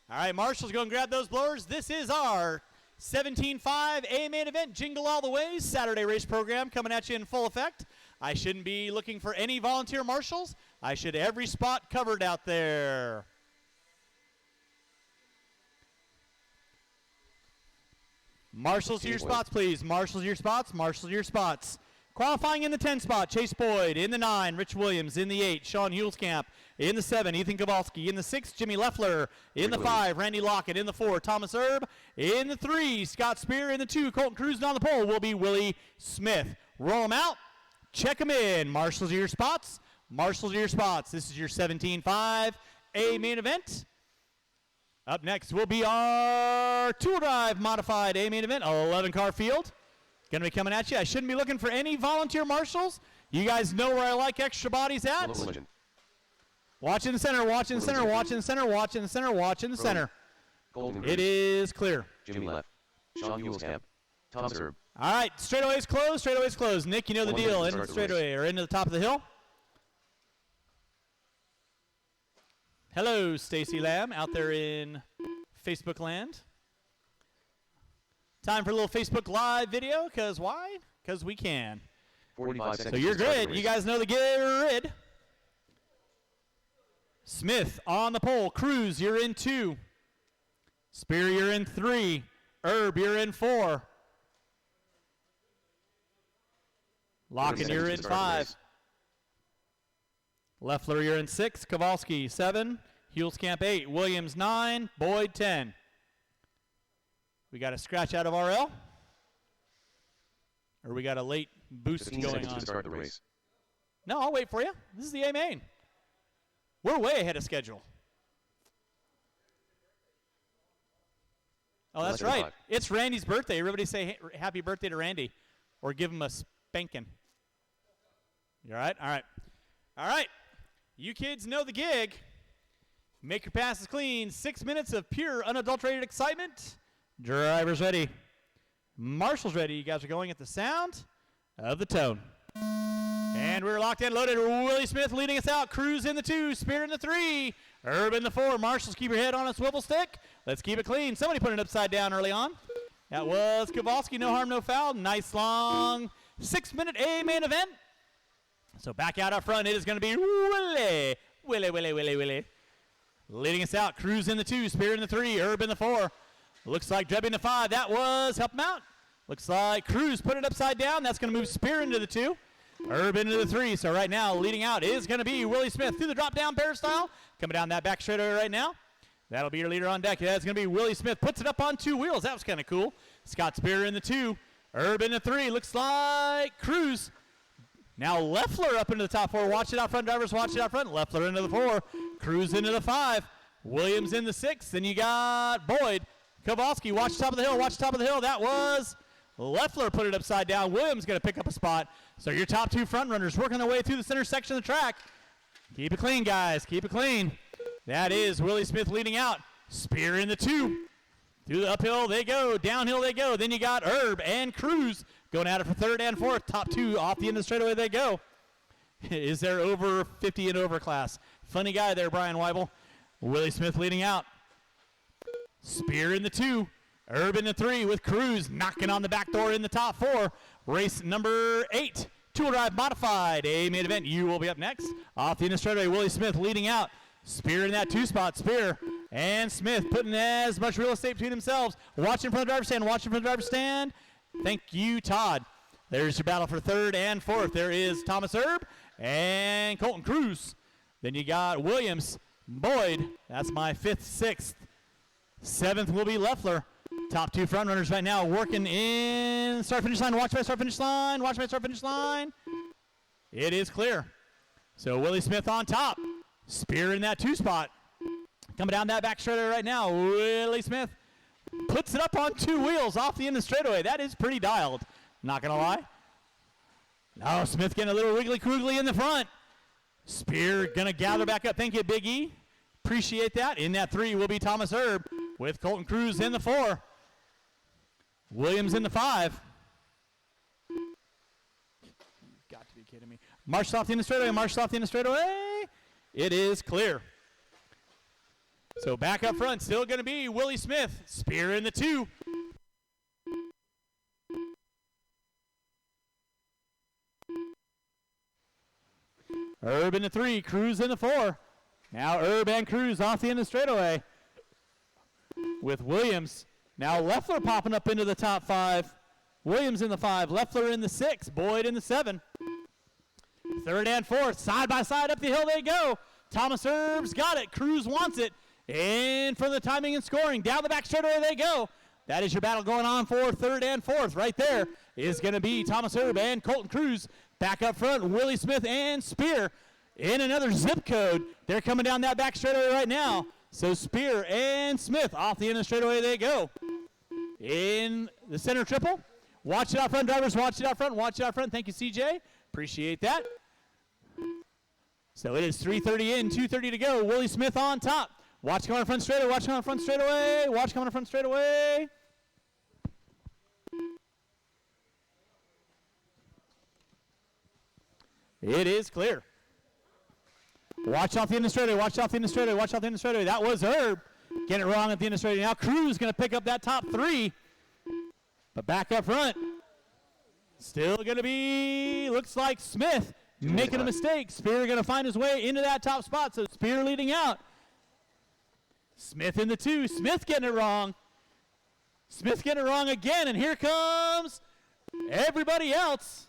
All right, Marshals, go and grab those blowers. This is our 17.5 A main event, Jingle All the Way, Saturday race program coming at you in full effect. I shouldn't be looking for any volunteer marshals. I should have every spot covered out there. Marshals to your spots, please. Marshals to your spots. Qualifying in the 10 spot, Chase Boyd. In the 9, Rich Williams. In the 8, Sean Hulskamp. In the 7, Ethan Kowalski. In the 6, Jimmy Leffler. In the 5, Randy Lockett. In the 4, Thomas Erb. In the 3, Scott Spear. In the 2, Colton Cruz. On the pole will be Willie Smith. Roll them out. Check them in. Marshals to your spots. This is your 17.5 A main event. Up next will be our Tool Drive Modified A main event, 11-car field. Going to be coming at you. I shouldn't be looking for any volunteer marshals. You guys know where I like extra bodies at. Watching the center. It is clear. Jimmy left. Sean Hulskamp. Thomas Erb. All right, straightaway's closed. Nick, you know the deal. Into the straightaway or into the top of the hill. Hello, Stacy Lamb out there in Facebook land. Time for a little Facebook Live video, because why? Because we can. 45 seconds. So you're good. You guys know the grid. Smith on the pole. Cruz, you're in 2. Spear, you're in 3. Herb, you're in 4. Locken, you're in 5. Leffler, you're in 6. Kowalski, 7. Hulskamp, 8. Williams, 9. Boyd, 10. We got a scratch out of RL. Or we got a late boost 15 going seconds on. to start the race. No, I'll wait for you. This is the A main. We're way ahead of schedule. Oh, that's right. It's Randy's birthday. Everybody say happy birthday to Randy. Or give him a spanking. You all right? All right. All right. You kids know the gig. Make your passes clean. 6 minutes of pure, unadulterated excitement. Driver's ready. Marshall's ready. You guys are going at the sound of the tone. And we're locked in, loaded. Willie Smith leading us out. Cruz in the 2. Spear in the 3. Herb in the 4. Marshall's keep your head on a swivel stick. Let's keep it clean. Somebody put it upside down early on. That was Kowalski. No harm, no foul. Nice long 6-minute A main event. So back out up front, it is going to be Willie. Leading us out, Cruz in the 2, Spear in the 3, Herb in the 4. Looks like Drebby in the 5. That was, help him out. Looks like Cruz put it upside down. That's going to move Spear into the 2. Herb into the 3. So right now, leading out is going to be Willie Smith through the drop-down bear style. Coming down that back straightaway right now. That'll be your leader on deck. That's going to be Willie Smith. Puts it up on 2 wheels. That was kind of cool. Scott Spear in the 2. Herb in the 3. Looks like Cruz. Now Leffler up into the top 4. Watch it out front, drivers. Watch it out front. Leffler into the 4. Cruz into the 5. Williams in the 6. Then you got Boyd. Kowalski, watch the top of the hill. Watch the top of the hill. That was Leffler put it upside down. Williams going to pick up a spot. So your top 2 front runners working their way through the center section of the track. Keep it clean, guys. Keep it clean. That is Willie Smith leading out. Spear in the 2. Through the uphill they go. Downhill they go. Then you got Herb and Cruz going at it for 3rd and 4th. Top 2 off the end of the straightaway they go. Is there over 50 and over class? Funny guy there, Brian Weibel. Willie Smith leading out. Spear in the 2. Herb in the 3 with Cruz knocking on the back door in the top 4. Race number 8. 2-wheel drive modified. A main event. You will be up next. Off the end of the straightaway, Willie Smith leading out. Spear in that 2 spot. Spear and Smith putting as much real estate between themselves. Watching from the driver's stand. Watching from the driver's stand. Thank you, Todd. There's your battle for 3rd and 4th. There is Thomas Herb and Colton Cruz. Then you got Williams, Boyd. That's my 5th, 6th. 7th will be Leffler. Top 2 front runners right now working in start-finish line. Watch my start-finish line. Watch my start-finish line. It is clear. So Willie Smith on top. Spear in that 2 spot. Coming down that back straightaway right now. Willie Smith puts it up on 2 wheels off the end of the straightaway. That is pretty dialed. Not going to lie. No, Smith getting a little wiggly-croogly in the front. Spear going to gather back up. Thank you, Big E. Appreciate that. In that 3 will be Thomas Herb with Colton Cruz in the 4. Williams in the 5. Got to be kidding me. Marshall off the end of the straightaway. Marshall off the end of the straightaway. It is clear. So back up front, still going to be Willie Smith. Spear in the 2. Herb in the 3, Cruz in the 4. Now Herb and Cruz off the end of the straightaway with Williams. Now Leffler popping up into the top 5. Williams in the 5, Leffler in the 6, Boyd in the 7. 3rd and 4th, side by side up the hill they go. Thomas Herb's got it. Cruz wants it. In for the timing and scoring. Down the back straightaway they go. That is your battle going on for 3rd and 4th. Right there is going to be Thomas Herb and Colton Cruz. Back up front, Willie Smith and Spear in another zip code. They're coming down that back straightaway right now. So Spear and Smith off the end of the straightaway they go. In the center triple. Watch it out front, drivers. Watch it out front. Watch it out front. Thank you, CJ. Appreciate that. So it is 3:30 in, 2:30 to go. Willie Smith on top. Watch coming on front straightaway. Watch coming on front straightaway. Watch coming on front straightaway. It is clear. Watch out the end of straightaway. Watch out the end of straightaway. Watch out the end of straightaway. That was Herb. Getting it wrong at the end of straightaway. Now Cruz going to pick up that top 3. But back up front. Still going to be, looks like Smith making a mistake. Spear going to find his way into that top spot. So Spear leading out. Smith in the 2. Smith getting it wrong. Smith getting it wrong again. And here comes everybody else.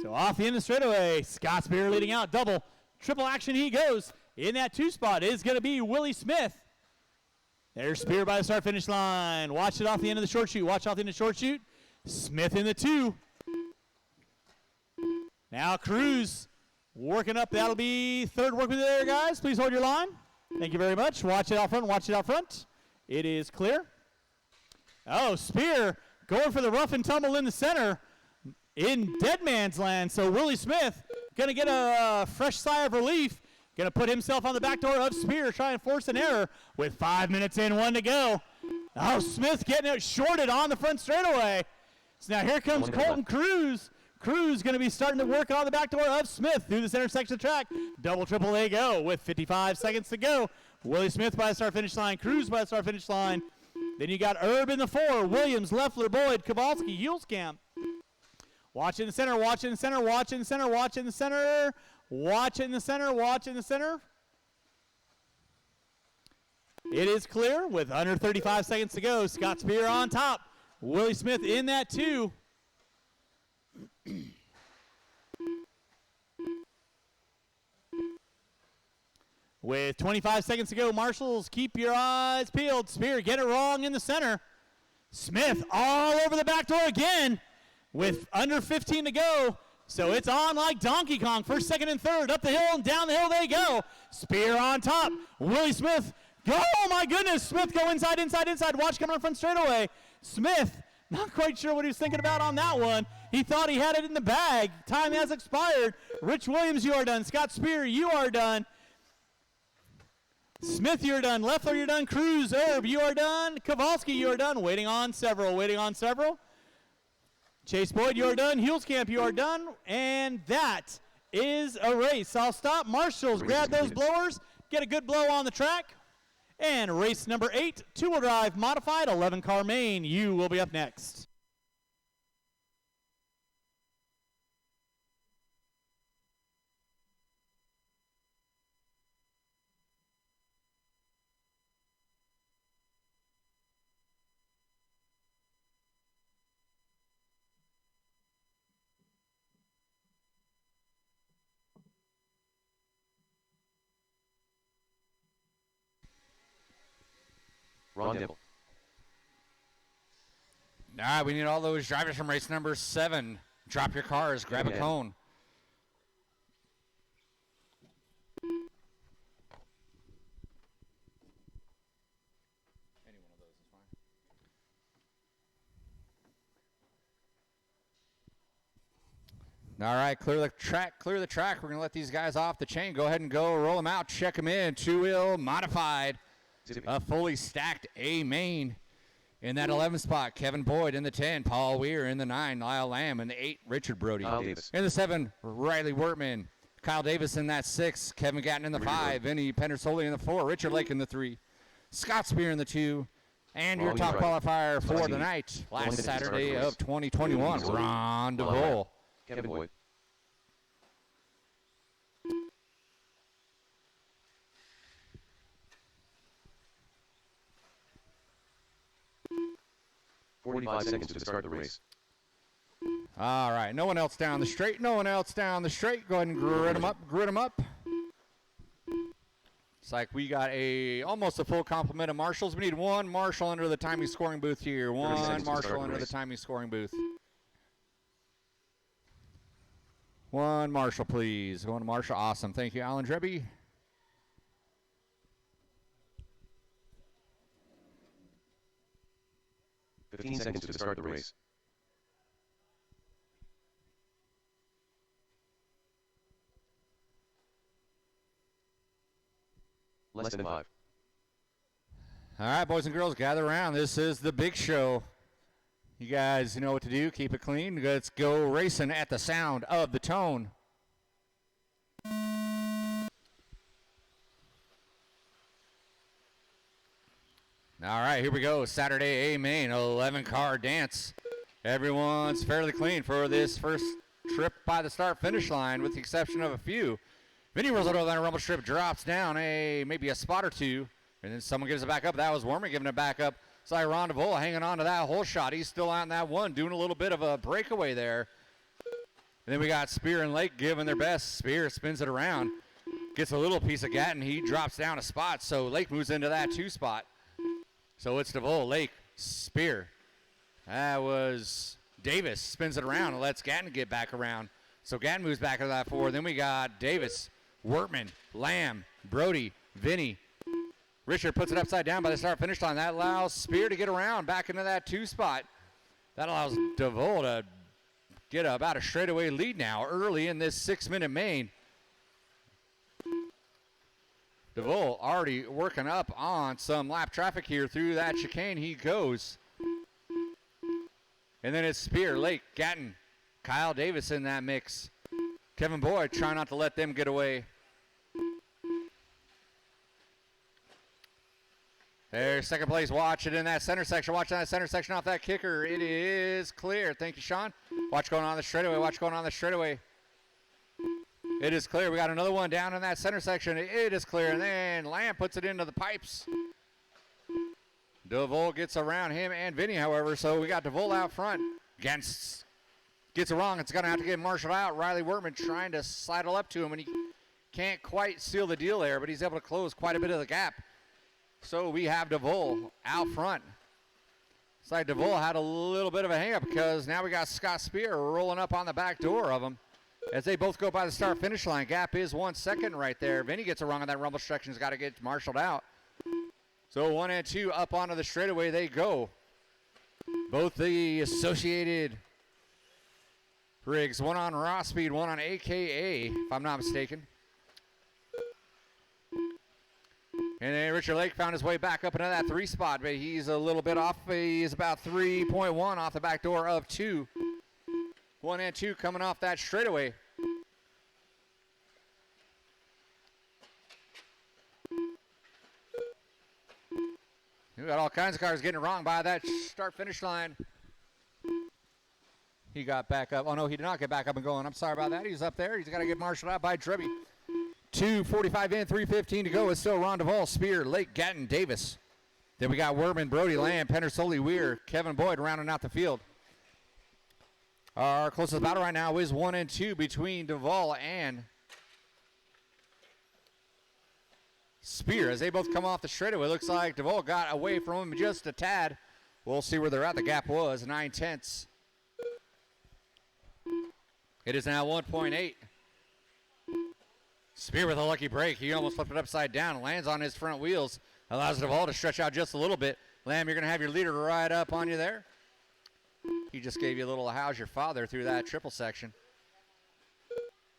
So off the end of straightaway, Scott Spear leading out. Double, triple action he goes. In that 2 spot is going to be Willie Smith. There's Spear by the start finish line. Watch it off the end of the short shoot. Watch off the end of the short shoot. Smith in the 2. Now Cruz working up. That'll be third work with you there, guys. Please hold your line. Thank you very much. Watch it out front. Watch it out front. It is clear. Oh, Spear going for the rough and tumble in the center in dead man's land. So Willie Smith going to get a fresh sigh of relief. Going to put himself on the back door of Spear, try and force an error with 5 minutes in, 1 to go. Oh, Smith getting it shorted on the front straightaway. So now here comes Colton Cruz. Cruz going to be starting to work on the back door of Smith through the center section of the track. Double, triple, they go with 55 seconds to go. Willie Smith by the start finish line. Cruz by the start finish line. Then you got Herb in the 4. Williams, Leffler, Boyd, Kowalski, Hulskamp. Watch in the center, watch in the center, watch in the center, watch in the center. Watch in the center, watch in the center. It is clear with under 35 seconds to go. Scott Spear on top. Willie Smith in that 2. With 25 seconds to go, Marshals, keep your eyes peeled. Spear, get it wrong in the center. Smith all over the back door again with under 15 to go. So it's on like Donkey Kong. First, second, and third. Up the hill and down the hill they go. Spear on top. Willie Smith. Oh, my goodness. Smith go inside, inside, inside. Watch coming on front straightaway. Smith, not quite sure what he was thinking about on that one. He thought he had it in the bag. Time has expired. Rich Williams, you are done. Scott Spear, you are done. Smith, you're done. Leffler, you're done. Cruz, Herb, you are done. Kowalski, you are done. Waiting on several. Waiting on several. Chase Boyd, you are done. Hulskamp, you are done. And that is a race. I'll stop. Marshals, grab those blowers. Get a good blow on the track. And race number 8, 2-wheel drive modified 11-car main. You will be up next. Ron Dibble. All right, we need all those drivers from race number 7. Drop your cars, grab a cone. Any one of those is fine. All right, clear the track, clear the track. We're going to let these guys off the chain. Go ahead and go, roll them out, check them in. 2-wheel modified. A fully stacked A main. In that 11 spot, Kevin Boyd. In the 10, Paul Weir. In the 9, Lyle Lamb. In the 8, Richard Brody. In the 7, Riley Wortman. Kyle Davis in that 6. Kevin Gatton in the 5. Vinny Pendersoli in the 4. Richard Lake in the 3. Scott Spear in the 2. And your top qualifier for the night, last Saturday of 2021, Ron DeVole. Kevin Boyd. "45 seconds to start the race." All right, no one else down the straight. No one else down the straight. Go ahead and grid them up. Grid them up. It's like we got almost a full complement of marshals. We need one marshal under the timing scoring booth here. One marshal under the timing scoring booth. One marshal, please. One marshal. Awesome. Thank you, Alan Drebby. "15 seconds to start the race." Less than 5. All right, boys and girls, gather around. This is the big show. You guys know what to do. Keep it clean. Let's go racing at the sound of the tone. All right, here we go. Saturday A main, 11-car dance. Everyone's fairly clean for this first trip by the start-finish line, with the exception of a few. Vinny rolls it over that rumble strip, drops down maybe a spot or two, and then someone gives it back up. That was Wormer giving it back up. It's like Ron DeVola hanging on to that whole shot. He's still out in that one, doing a little bit of a breakaway there. And then we got Spear and Lake giving their best. Spear spins it around, gets a little piece of Gatton. He drops down a spot, so Lake moves into that 2 spot. So it's DeVoe, Lake, Spear. That was Davis, spins it around and lets Gatton get back around. So Gatton moves back into that 4. Then we got Davis, Wortman, Lamb, Brody, Vinny. Richard puts it upside down by the start-finish line. That allows Spear to get around back into that 2 spot. That allows DeVoe to get about a straightaway lead now early in this 6-minute main. DeVoe already working up on some lap traffic here through that chicane. He goes. And then it's Spear, Lake, Gatton, Kyle Davis in that mix. Kevin Boyd trying not to let them get away. There's second place. Watch it in that center section. Watch that center section off that kicker. It is clear. Thank you, Sean. Watch going on the straightaway. Watch going on the straightaway. It is clear. We got another one down in that center section. It is clear. And then Lamb puts it into the pipes. DeVoe gets around him and Vinny, however. So we got DeVoe out front. Gets it wrong. It's going to have to get marshaled out. Riley Wortman trying to sidle up to him, and he can't quite seal the deal there, but he's able to close quite a bit of the gap. So we have DeVoe out front. It's like DeVoe had a little bit of a hang-up because now we got Scott Spear rolling up on the back door of him as they both go by the start-finish line. Gap is 1 second right there. Vinny gets a run on that rumble section. He's got to get marshaled out. So 1 and 2 up onto the straightaway they go. Both the associated rigs, one on Raw Speed, one on AKA, if I'm not mistaken. And then Richard Lake found his way back up into that 3 spot, but he's a little bit off. He's about 3.1 off the back door of 2. 1 and 2 coming off that straightaway. We got all kinds of cars getting it wrong by that start-finish line. He got back up. Oh, no, he did not get back up and going. I'm sorry about that. He's up there. He's got to get marshaled out by Trebby. 2:45 in, 3:15 to go. It's still Ron DeVoe, Spear, Lake, Gatton, Davis. Then we got Worman, Brody, Lamb, Pendersoli, Weir, Kevin Boyd rounding out the field. Our closest battle right now is 1 and 2 between DeVoe and Spear. As they both come off the straightaway, looks like DeVoe got away from him just a tad. We'll see where they're at. The gap was 9/10. It is now 1.8. Spear with a lucky break. He almost flipped it upside down. Lands on his front wheels. Allows DeVoe to stretch out just a little bit. Lamb, you're going to have your leader right up on you there. He just gave you a little how's your father through that triple section.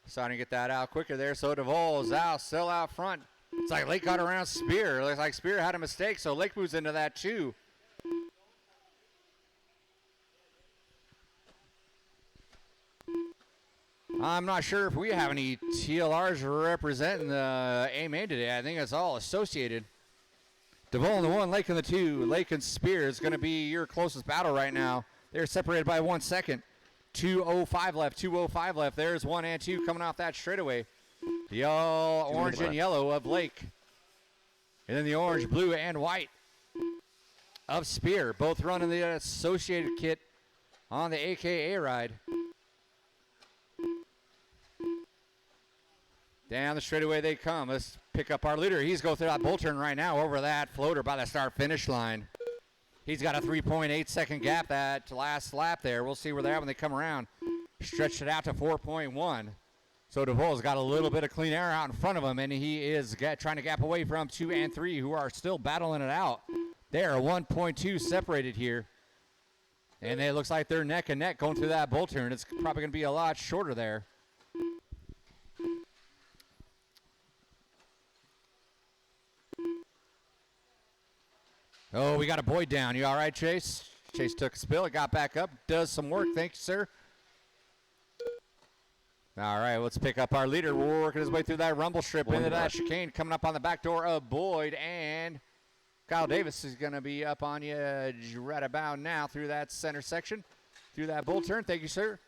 Starting to get that out quicker there. So DeVoe is out, still out front. It's like Lake got around Spear. Looks like Spear had a mistake, so Lake moves into that too. I'm not sure if we have any TLRs representing the A-main today. I think it's all associated. DeVoe in the 1, Lake in the 2. Lake and Spear is going to be your closest battle right now. They're separated by 1 second. 2:05 left, 2:05 left. There's 1 and 2 coming off that straightaway. The all orange and yellow of Lake. And then the orange, blue, and white of Spear. Both running the associated kit on the AKA ride. Down the straightaway they come. Let's pick up our leader. He's going through that bull turn right now over that floater by the start-finish line. He's got a 3.8 second gap that last lap there. We'll see where they're at when they come around. Stretched it out to 4.1. So DeVoe's got a little bit of clean air out in front of him, and he is trying to gap away from 2 and 3, who are still battling it out. They are 1.2 separated here. And it looks like they're neck and neck going through that bull turn. It's probably going to be a lot shorter there. Oh, we got a Boyd down. You all right, Chase? Chase took a spill. It got back up. Does some work. Thank you, sir. All right, let's pick up our leader. We're working his way through that rumble strip into that chicane. Coming up on the back door of Boyd, and Kyle Davis is going to be up on you right about now through that center section, through that bull turn. Thank you, sir.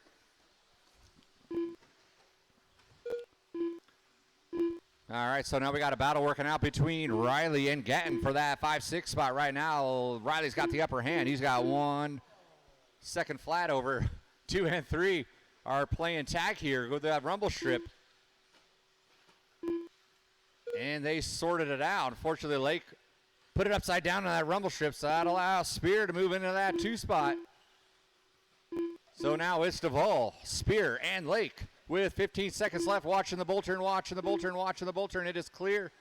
All right, so now we got a battle working out between Riley and Gatton for that 5-6 spot right now. Riley's got the upper hand. He's got 1 second flat over 2 and 3. Are playing tag here with that rumble strip. And they sorted it out. Unfortunately, Lake put it upside down on that rumble strip, so that allows Spear to move into that 2 spot. So now it's Duvall, Spear, and Lake with 15 seconds left. Watching the bull turn, watching the bull turn, watching the bull turn. It is clear.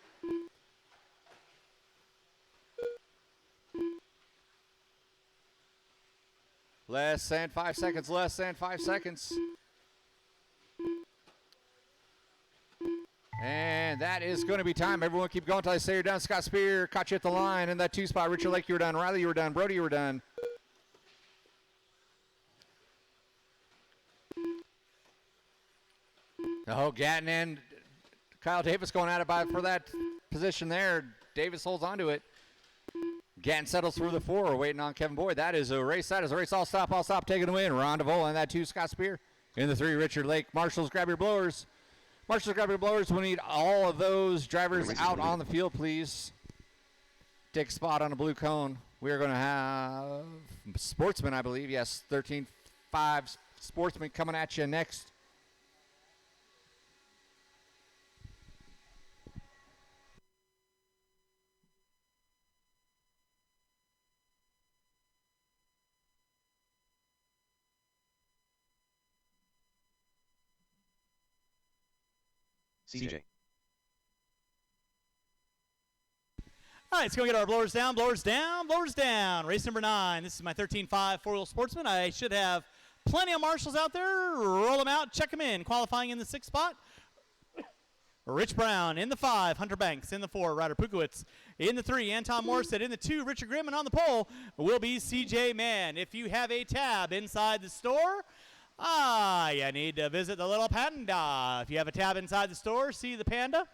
Less than 5 seconds, less than 5 seconds. And that is going to be time. Everyone keep going until I say you're done. Scott Spear caught you at the line in that 2 spot. Richard Lake, you were done. Riley, you were done. Brody, you were done. Oh, Gatton and Kyle Davis going at it for that position there. Davis holds on to it. Gatton settles through the 4, waiting on Kevin Boyd. That is a race. That is a race. I'll stop, taking the win. Ron DeVoe and that 2, Scott Spear. In the 3, Richard Lake. Marshals, grab your blowers. Marshals, grab your blowers. We need all of those drivers out on the field, please. Take a spot on a blue cone. We are going to have Sportsman, I believe. Yes, 13-5 Sportsman coming at you next. CJ. All right, let's go get our blowers down, blowers down, blowers down. Race number 9. This is my 13-5 four-wheel Sportsman. I should have plenty of marshals out there. Roll them out, check them in. Qualifying in the 6th spot. Rich Brown in the 5, Hunter Banks in the 4, Ryder Pukowitz in the 3, Anton Morissette in the 2, Richard Grimm, and on the pole will be CJ Mann. If you have a tab inside the store, you need to visit the little panda. If you have a tab inside the store, see the panda.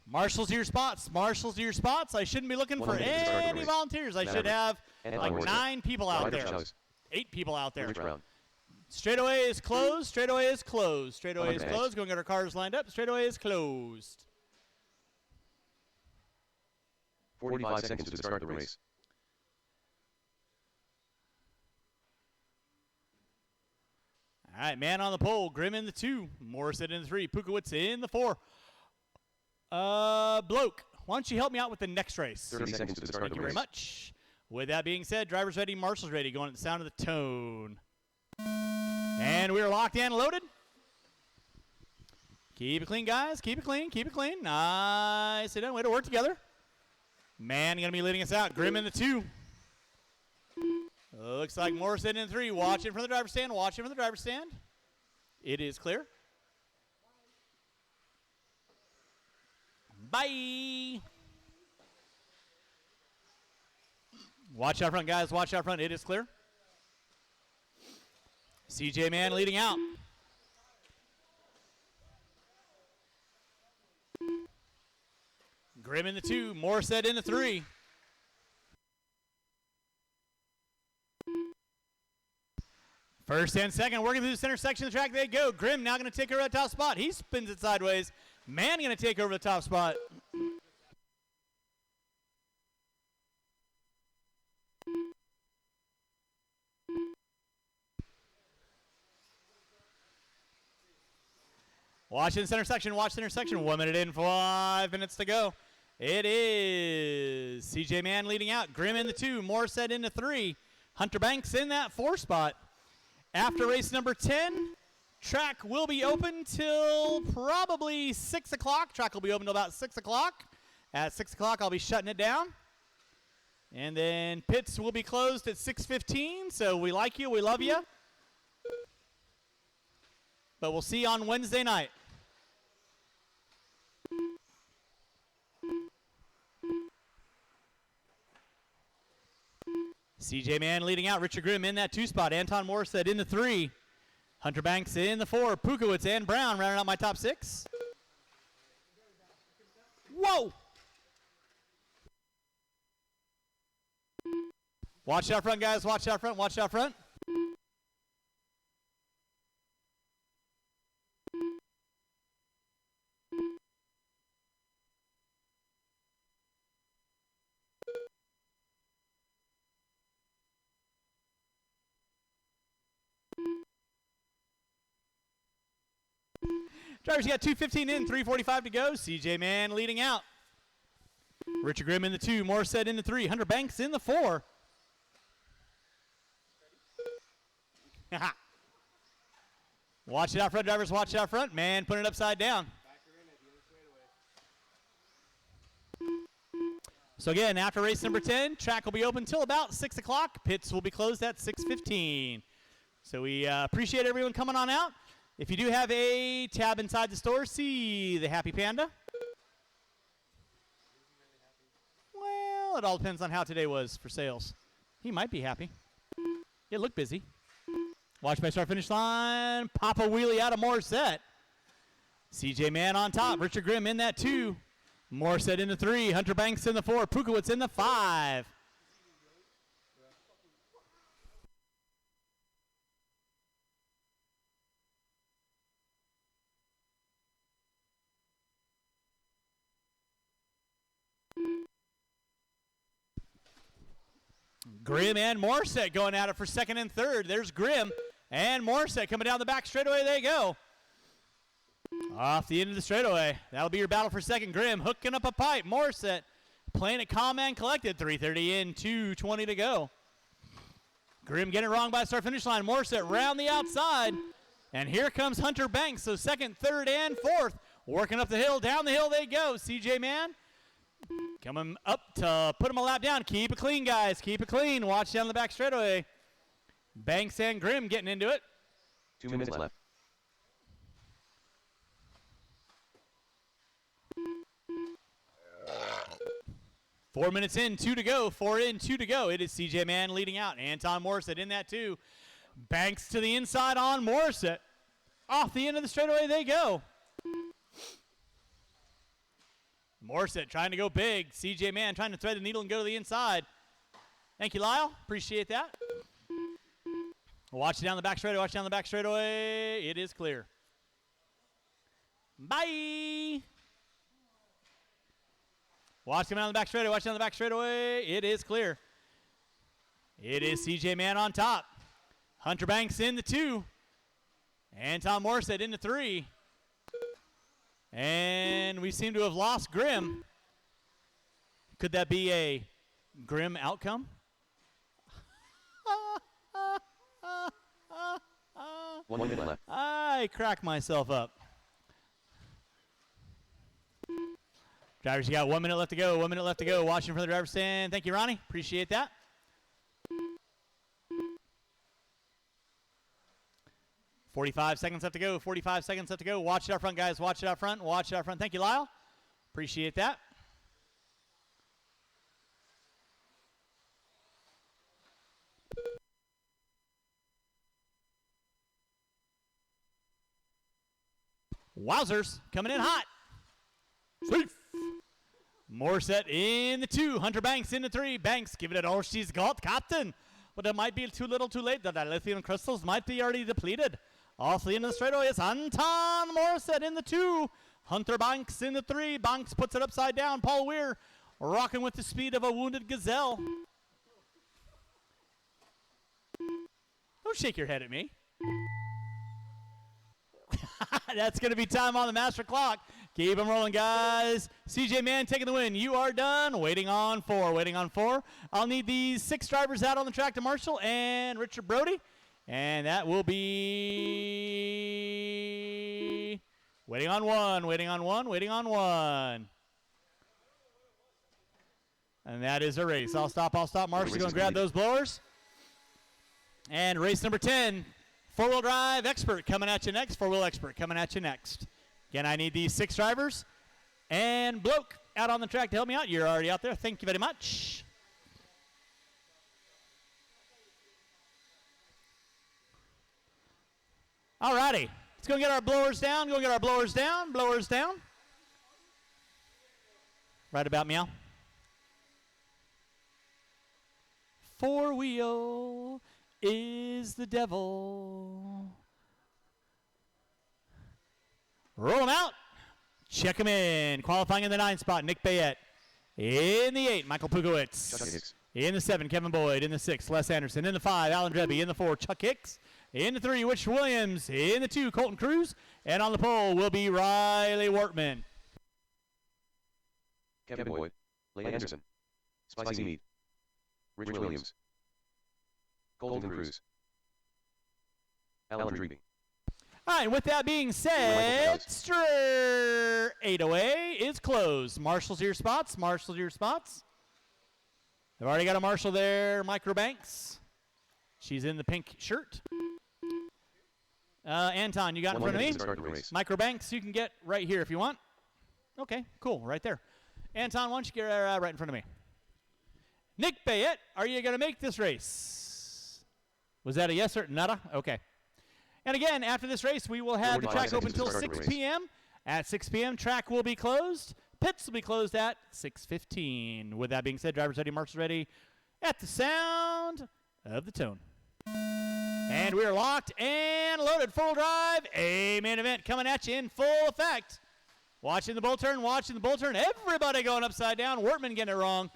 Marshals to your spots. Marshals to your spots. I shouldn't be looking for any volunteers. I should have like 9 people out there. 8 people out there. Straightaway is closed. Straightaway is closed. Straightaway is closed. Going to get our cars lined up. Straightaway is closed. 45 seconds to start the race. All right, man on the pole. Grimm in the 2. Morissette in the 3. Pukowitz in the 4. Bloke, why don't you help me out with the next race? 30 seconds to start the race. Thank you very much. With that being said, drivers ready, marshals ready. Going at the sound of the tone. And we're locked and loaded. Keep it clean, guys. Keep it clean. Keep it clean. Nice. Sit down. Way to work together. Man going to be leading us out. Grimm in the 2. Looks like Morissette in the 3. Watch it from the driver's stand. Watch it from the driver's stand. It is clear. Bye. Watch out front, guys. Watch out front. It is clear. CJ Mann leading out. Grimm in the 2. Morissette in the 3. First and second, working through the center section of the track, they go. Grimm now going to take over that top spot. He spins it sideways. Man going to take over the top spot. Watch the center section, watch the intersection. 1 minute in, 5 minutes to go. It is CJ Mann leading out. Grimm in the 2, Morissette in the 3. Hunter Banks in that 4 spot. After race number 10, track will be open till probably 6 o'clock. Track will be open till about 6 o'clock. At 6 o'clock, I'll be shutting it down. And then pits will be closed at 6:15. So we like you, we love you. But we'll see you on Wednesday night. CJ Mann leading out. Richard Grimm in that 2 spot. Anton Morstead in the 3. Hunter Banks in the 4. Pukowitz and Brown rounding out my top 6. Whoa! Watch out front, guys. Watch out front. Watch out front. Drivers got 2:15 in, 3:45 to go. CJ Mann leading out. Richard Grimm in the 2, Morstead in the 3, Hunter Banks in the 4. Watch it out front, drivers. Watch it out front. Man, put it upside down. So again, after race number 10, track will be open till about 6 o'clock. Pits will be closed at 6:15. So we appreciate everyone coming on out. If you do have a tab inside the store, see the Happy Panda. Well, it all depends on how today was for sales. He might be happy. It looked busy. Watch my start finish line. Pop a wheelie out of Morstead. CJ Mann on top. Richard Grimm in that 2. Morstead in the 3. Hunter Banks in the 4. Pukowitz in the 5. Grimm and Morstead going at it for 2nd and 3rd. There's Grimm and Morstead coming down the back straightaway. They go. Off the end of the straightaway. That'll be your battle for 2nd. Grimm hooking up a pipe. Morstead playing it calm and collected. 3:30 in, 2:20 to go. Grimm getting it wrong by start finish line. Morstead round the outside. And here comes Hunter Banks. So 2nd, 3rd, and 4th. Working up the hill. Down the hill they go. CJ Mann coming up to put him a lap down. Keep it clean, guys. Keep it clean. Watch down the back straightaway. Banks and Grimm getting into it. 2 minutes left. Four minutes in, 2 to go. 4 in, 2 to go. It is CJ Mann leading out. Anton Morstead in that 2. Banks to the inside on Morstead. Off the end of the straightaway they go. Morstead trying to go big. CJ Mann trying to thread the needle and go to the inside. Thank you, Lyle. Appreciate that. Watch it down the back straightaway. Watch down the back straightaway. It is clear. Bye. Watch coming down the back straightaway. Watch down the back straightaway. It is clear. It is CJ Mann on top. Hunter Banks in the 2. Anton Morstead in the 3. And we seem to have lost Grimm. Could that be a Grimm outcome? 1 minute left. I crack myself up. Drivers, you got 1 minute left to go. 1 minute left to go. Watching for the driver's stand. Thank you, Ronnie. Appreciate that. .45 seconds left to go. 45 seconds left to go. Watch it out front, guys. Watch it out front. Watch it out front. Thank you, Lyle. Appreciate that. Wowzers coming in hot. Safe. Morstead in the 2. Hunter Banks in the 3. Banks giving it all she's got, Captain. But it might be too little too late. The lithium crystals might be already depleted. Off the end of the straightaway is Anton Morstead in the 2. Hunter Banks in the 3. Banks puts it upside down. Paul Weir rocking with the speed of a wounded gazelle. Don't shake your head at me. That's going to be time on the master clock. Keep them rolling, guys. CJ Mann taking the win. You are done. Waiting on 4. Waiting on 4. I'll need these 6 drivers out on the track to Marshall and Richard Brody. And that will be waiting on 1. Waiting on 1. Waiting on 1. And that is a race. I'll stop. Marshall's going to grab those blowers. And race number 10. 4-wheel drive expert coming at you next. 4-wheel expert coming at you next. Again, I need these 6 drivers and Bloke out on the track to help me out. You're already out there. Thank you very much. All righty. Let's go get our blowers down. Go get our blowers down. Blowers down. Right about meow. 4-wheel is the devil. Roll them out. Check them in. Qualifying in the 9 spot, Nick Bayette. In the 8, Michael Pugowitz. In the 7, Kevin Boyd. In the 6, Les Anderson. In the 5, Alan Dreby. In the 4, Chuck Hicks. In the 3, Rich Williams. In the 2, Colton Cruz. And on the pole will be Riley Wortman. Kevin Boyd, Leigh Anderson, Spicy Meat, Rich Williams, Colton Cruz, Alan Dreby. All right, with that being said, Straight 8-away is closed. Marshals to your spots. Marshals to your spots. They've already got a marshal there, Micro Banks. She's in the pink shirt. Anton, you got in front of me? Micro Banks, you can get right here if you want. Okay, cool, right there. Anton, why don't you get right in front of me? Nick Bayette, are you going to make this race? Was that a yes or nada? Okay. And again, after this race, we will have the track open until 6 p.m. At 6 p.m., track will be closed. Pits will be closed at 6:15. With that being said, drivers ready, marshals ready. At the sound of the tone. And we are locked and loaded. Full drive. A main event coming at you in full effect. Watching the bull turn, watching the bull turn. Everybody going upside down. Wortman getting it wrong.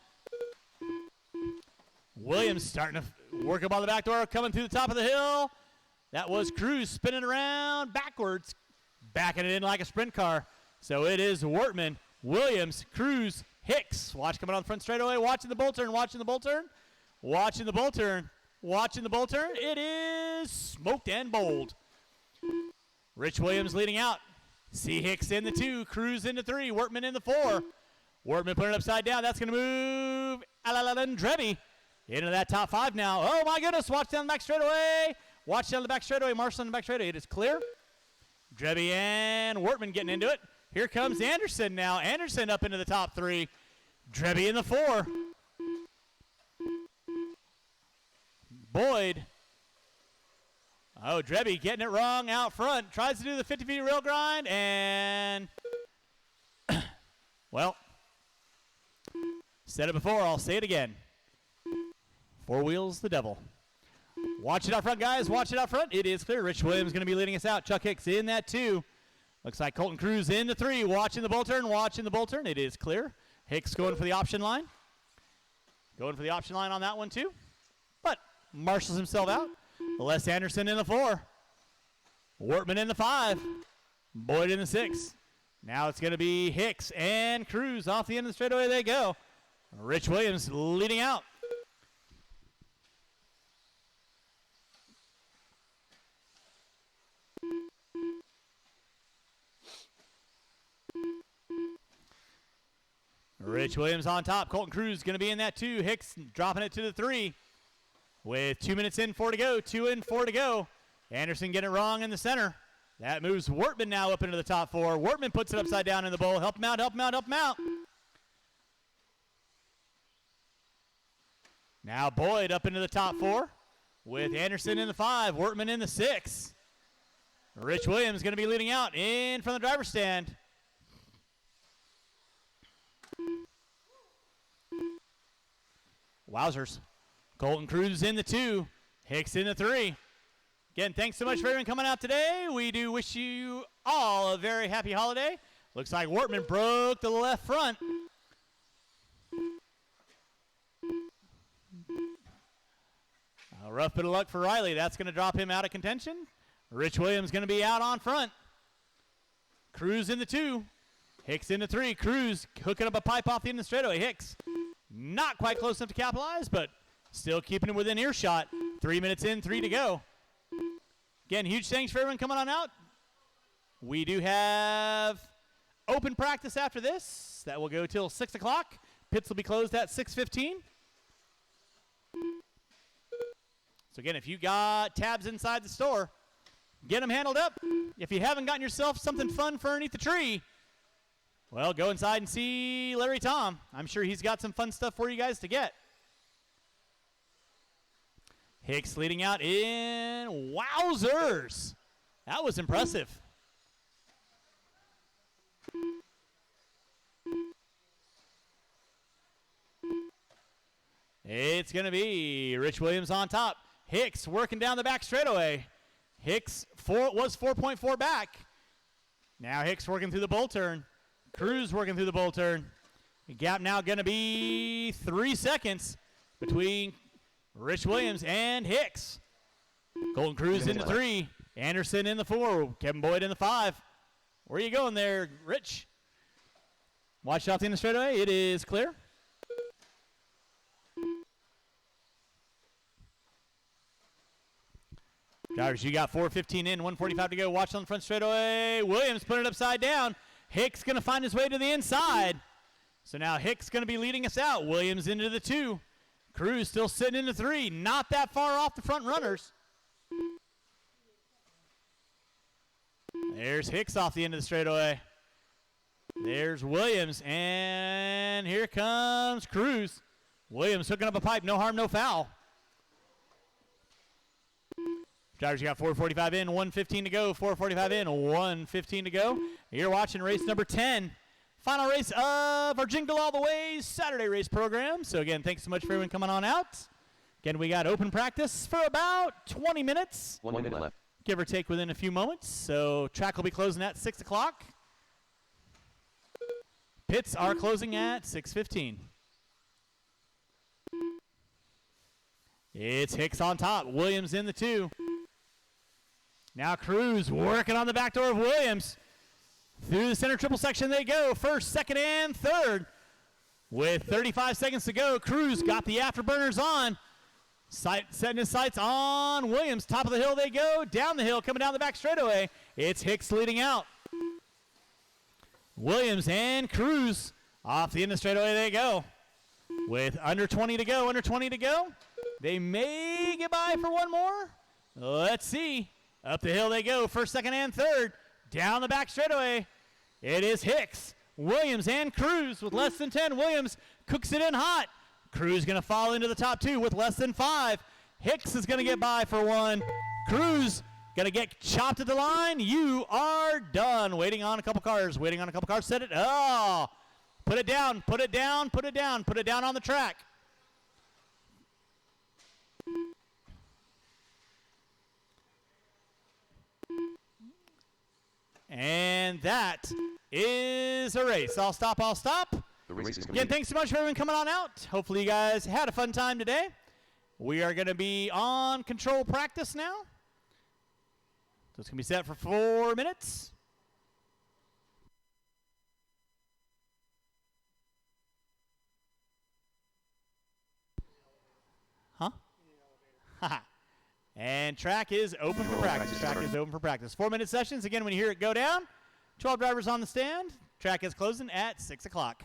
Williams starting to work up on the back door, coming through the top of the hill. That was Cruz spinning around backwards, backing it in like a sprint car. So it is Wortman, Williams, Cruz, Hicks. Watch coming on the front straightaway. Watching the bull turn, watching the bull turn. Watching the bull turn, watching the bull turn. It is smoked and bold. Rich Williams leading out. C. Hicks in the 2, Cruz in the 3, Wortman in the 4. Wortman putting it upside down. That's going to move Alan Dreby into that top 5 now. Oh, my goodness. Watch down the back straightaway. Watch down the back straightaway. Marshall on the back straightaway. It is clear. Dreby and Wortman getting into it. Here comes Anderson now. Anderson up into the top 3. Dreby in the 4. Boyd. Oh, Dreby getting it wrong out front. Tries to do the 50 feet rail grind, and, well, said it before, I'll say it again. 4 wheels, the devil. Watch it out front, guys. Watch it out front. It is clear. Rich Williams going to be leading us out. Chuck Hicks in that 2. Looks like Colton Cruz in the 3. Watching the bull turn, watching the bull turn. It is clear. Hicks going for the option line. Going for the option line on that one, too. But marshals himself out. Les Anderson in the 4. Wortman in the 5. Boyd in the 6. Now it's going to be Hicks and Cruz off the end of the straightaway they go. Rich Williams leading out. Rich Williams on top. Colton Cruz going to be in that 2. Hicks dropping it to the 3. With 2 minutes in, 4 to go. 2 in, 4 to go. Anderson getting it wrong in the center. That moves Wortman now up into the top 4. Wortman puts it upside down in the bowl. Help him out, help him out, help him out. Now Boyd up into the top 4 with Anderson in the 5. Wortman in the 6. Rich Williams going to be leading out in front of the driver's stand. Wowzers. Colton Cruz in the 2. Hicks in the 3. Again, thanks so much for everyone coming out today. We do wish you all a very happy holiday. Looks like Wortman broke the left front. A rough bit of luck for Riley. That's going to drop him out of contention. Rich Williams going to be out on front. Cruz in the 2. Hicks in the 3. Cruz hooking up a pipe off the end of the straightaway. Hicks not quite close enough to capitalize, but still keeping him within earshot. 3 minutes in, 3 to go. Again, huge thanks for everyone coming on out. We do have open practice after this. That will go till 6 o'clock. Pits will be closed at 6:15. So again, if you got tabs inside the store, get them handled up. If you haven't gotten yourself something fun for underneath the tree, well, go inside and see Larry Tom. I'm sure he's got some fun stuff for you guys to get. Hicks leading out in wowzers. That was impressive. It's going to be Rich Williams on top. Hicks working down the back straightaway. Hicks was 4.4 back. Now Hicks working through the bull turn. Cruz working through the bull turn. The gap now going to be 3 seconds between Rich Williams and Hicks. Golden Cruz in the 3. Anderson in the 4. Kevin Boyd in the 5. Where are you going there, Rich? Watch out the end of the straightaway. It is clear. Drivers, you got 4:15 in, 1:45 to go. Watch on the front straightaway. Williams put it upside down. Hicks going to find his way to the inside. So now Hicks going to be leading us out. Williams into the 2. Cruz still sitting in the 3. Not that far off the front runners. There's Hicks off the end of the straightaway. There's Williams, and here comes Cruz. Williams hooking up a pipe. No harm, no foul. Drivers, you got 4:45 in, 1:15 to go. 4:45 in, 1:15 to go. You're watching race number 10. Final race of our Jingle All the Way Saturday race program. So, again, thanks so much for everyone coming on out. Again, we got open practice for about 20 minutes. 1 minute left. Give or take within a few moments. So, track will be closing at 6 o'clock. Pits are closing at 6:15. It's Hicks on top. Williams in the 2. Now Cruz working on the back door of Williams. Through the center triple section they go. First, second, and third. With 35 seconds to go, Cruz got the afterburners on. Setting his sights on Williams. Top of the hill they go. Down the hill, coming down the back straightaway. It's Hicks leading out. Williams and Cruz off the end of the straightaway they go. With under 20 to go, They may get by for one more. Let's see. Up the hill they go. First, second, and third. Down the back straightaway. It is Hicks, Williams, and Cruz with less than 10. Williams cooks it in hot. Cruz going to fall into the top 2 with less than 5. Hicks is going to get by for 1. Cruz going to get chopped at the line. You are done. Waiting on a couple cars. Set it. Oh. Put it down on the track. And that is a race. I'll stop. The race is Again, thanks so much for everyone coming on out. Hopefully you guys had a fun time today. We are going to be on control practice now. So it's going to be set for 4 minutes. Huh? And track is open for practice. 4-minute sessions. Again, when you hear it go down, 12 drivers on the stand. Track is closing at 6 o'clock.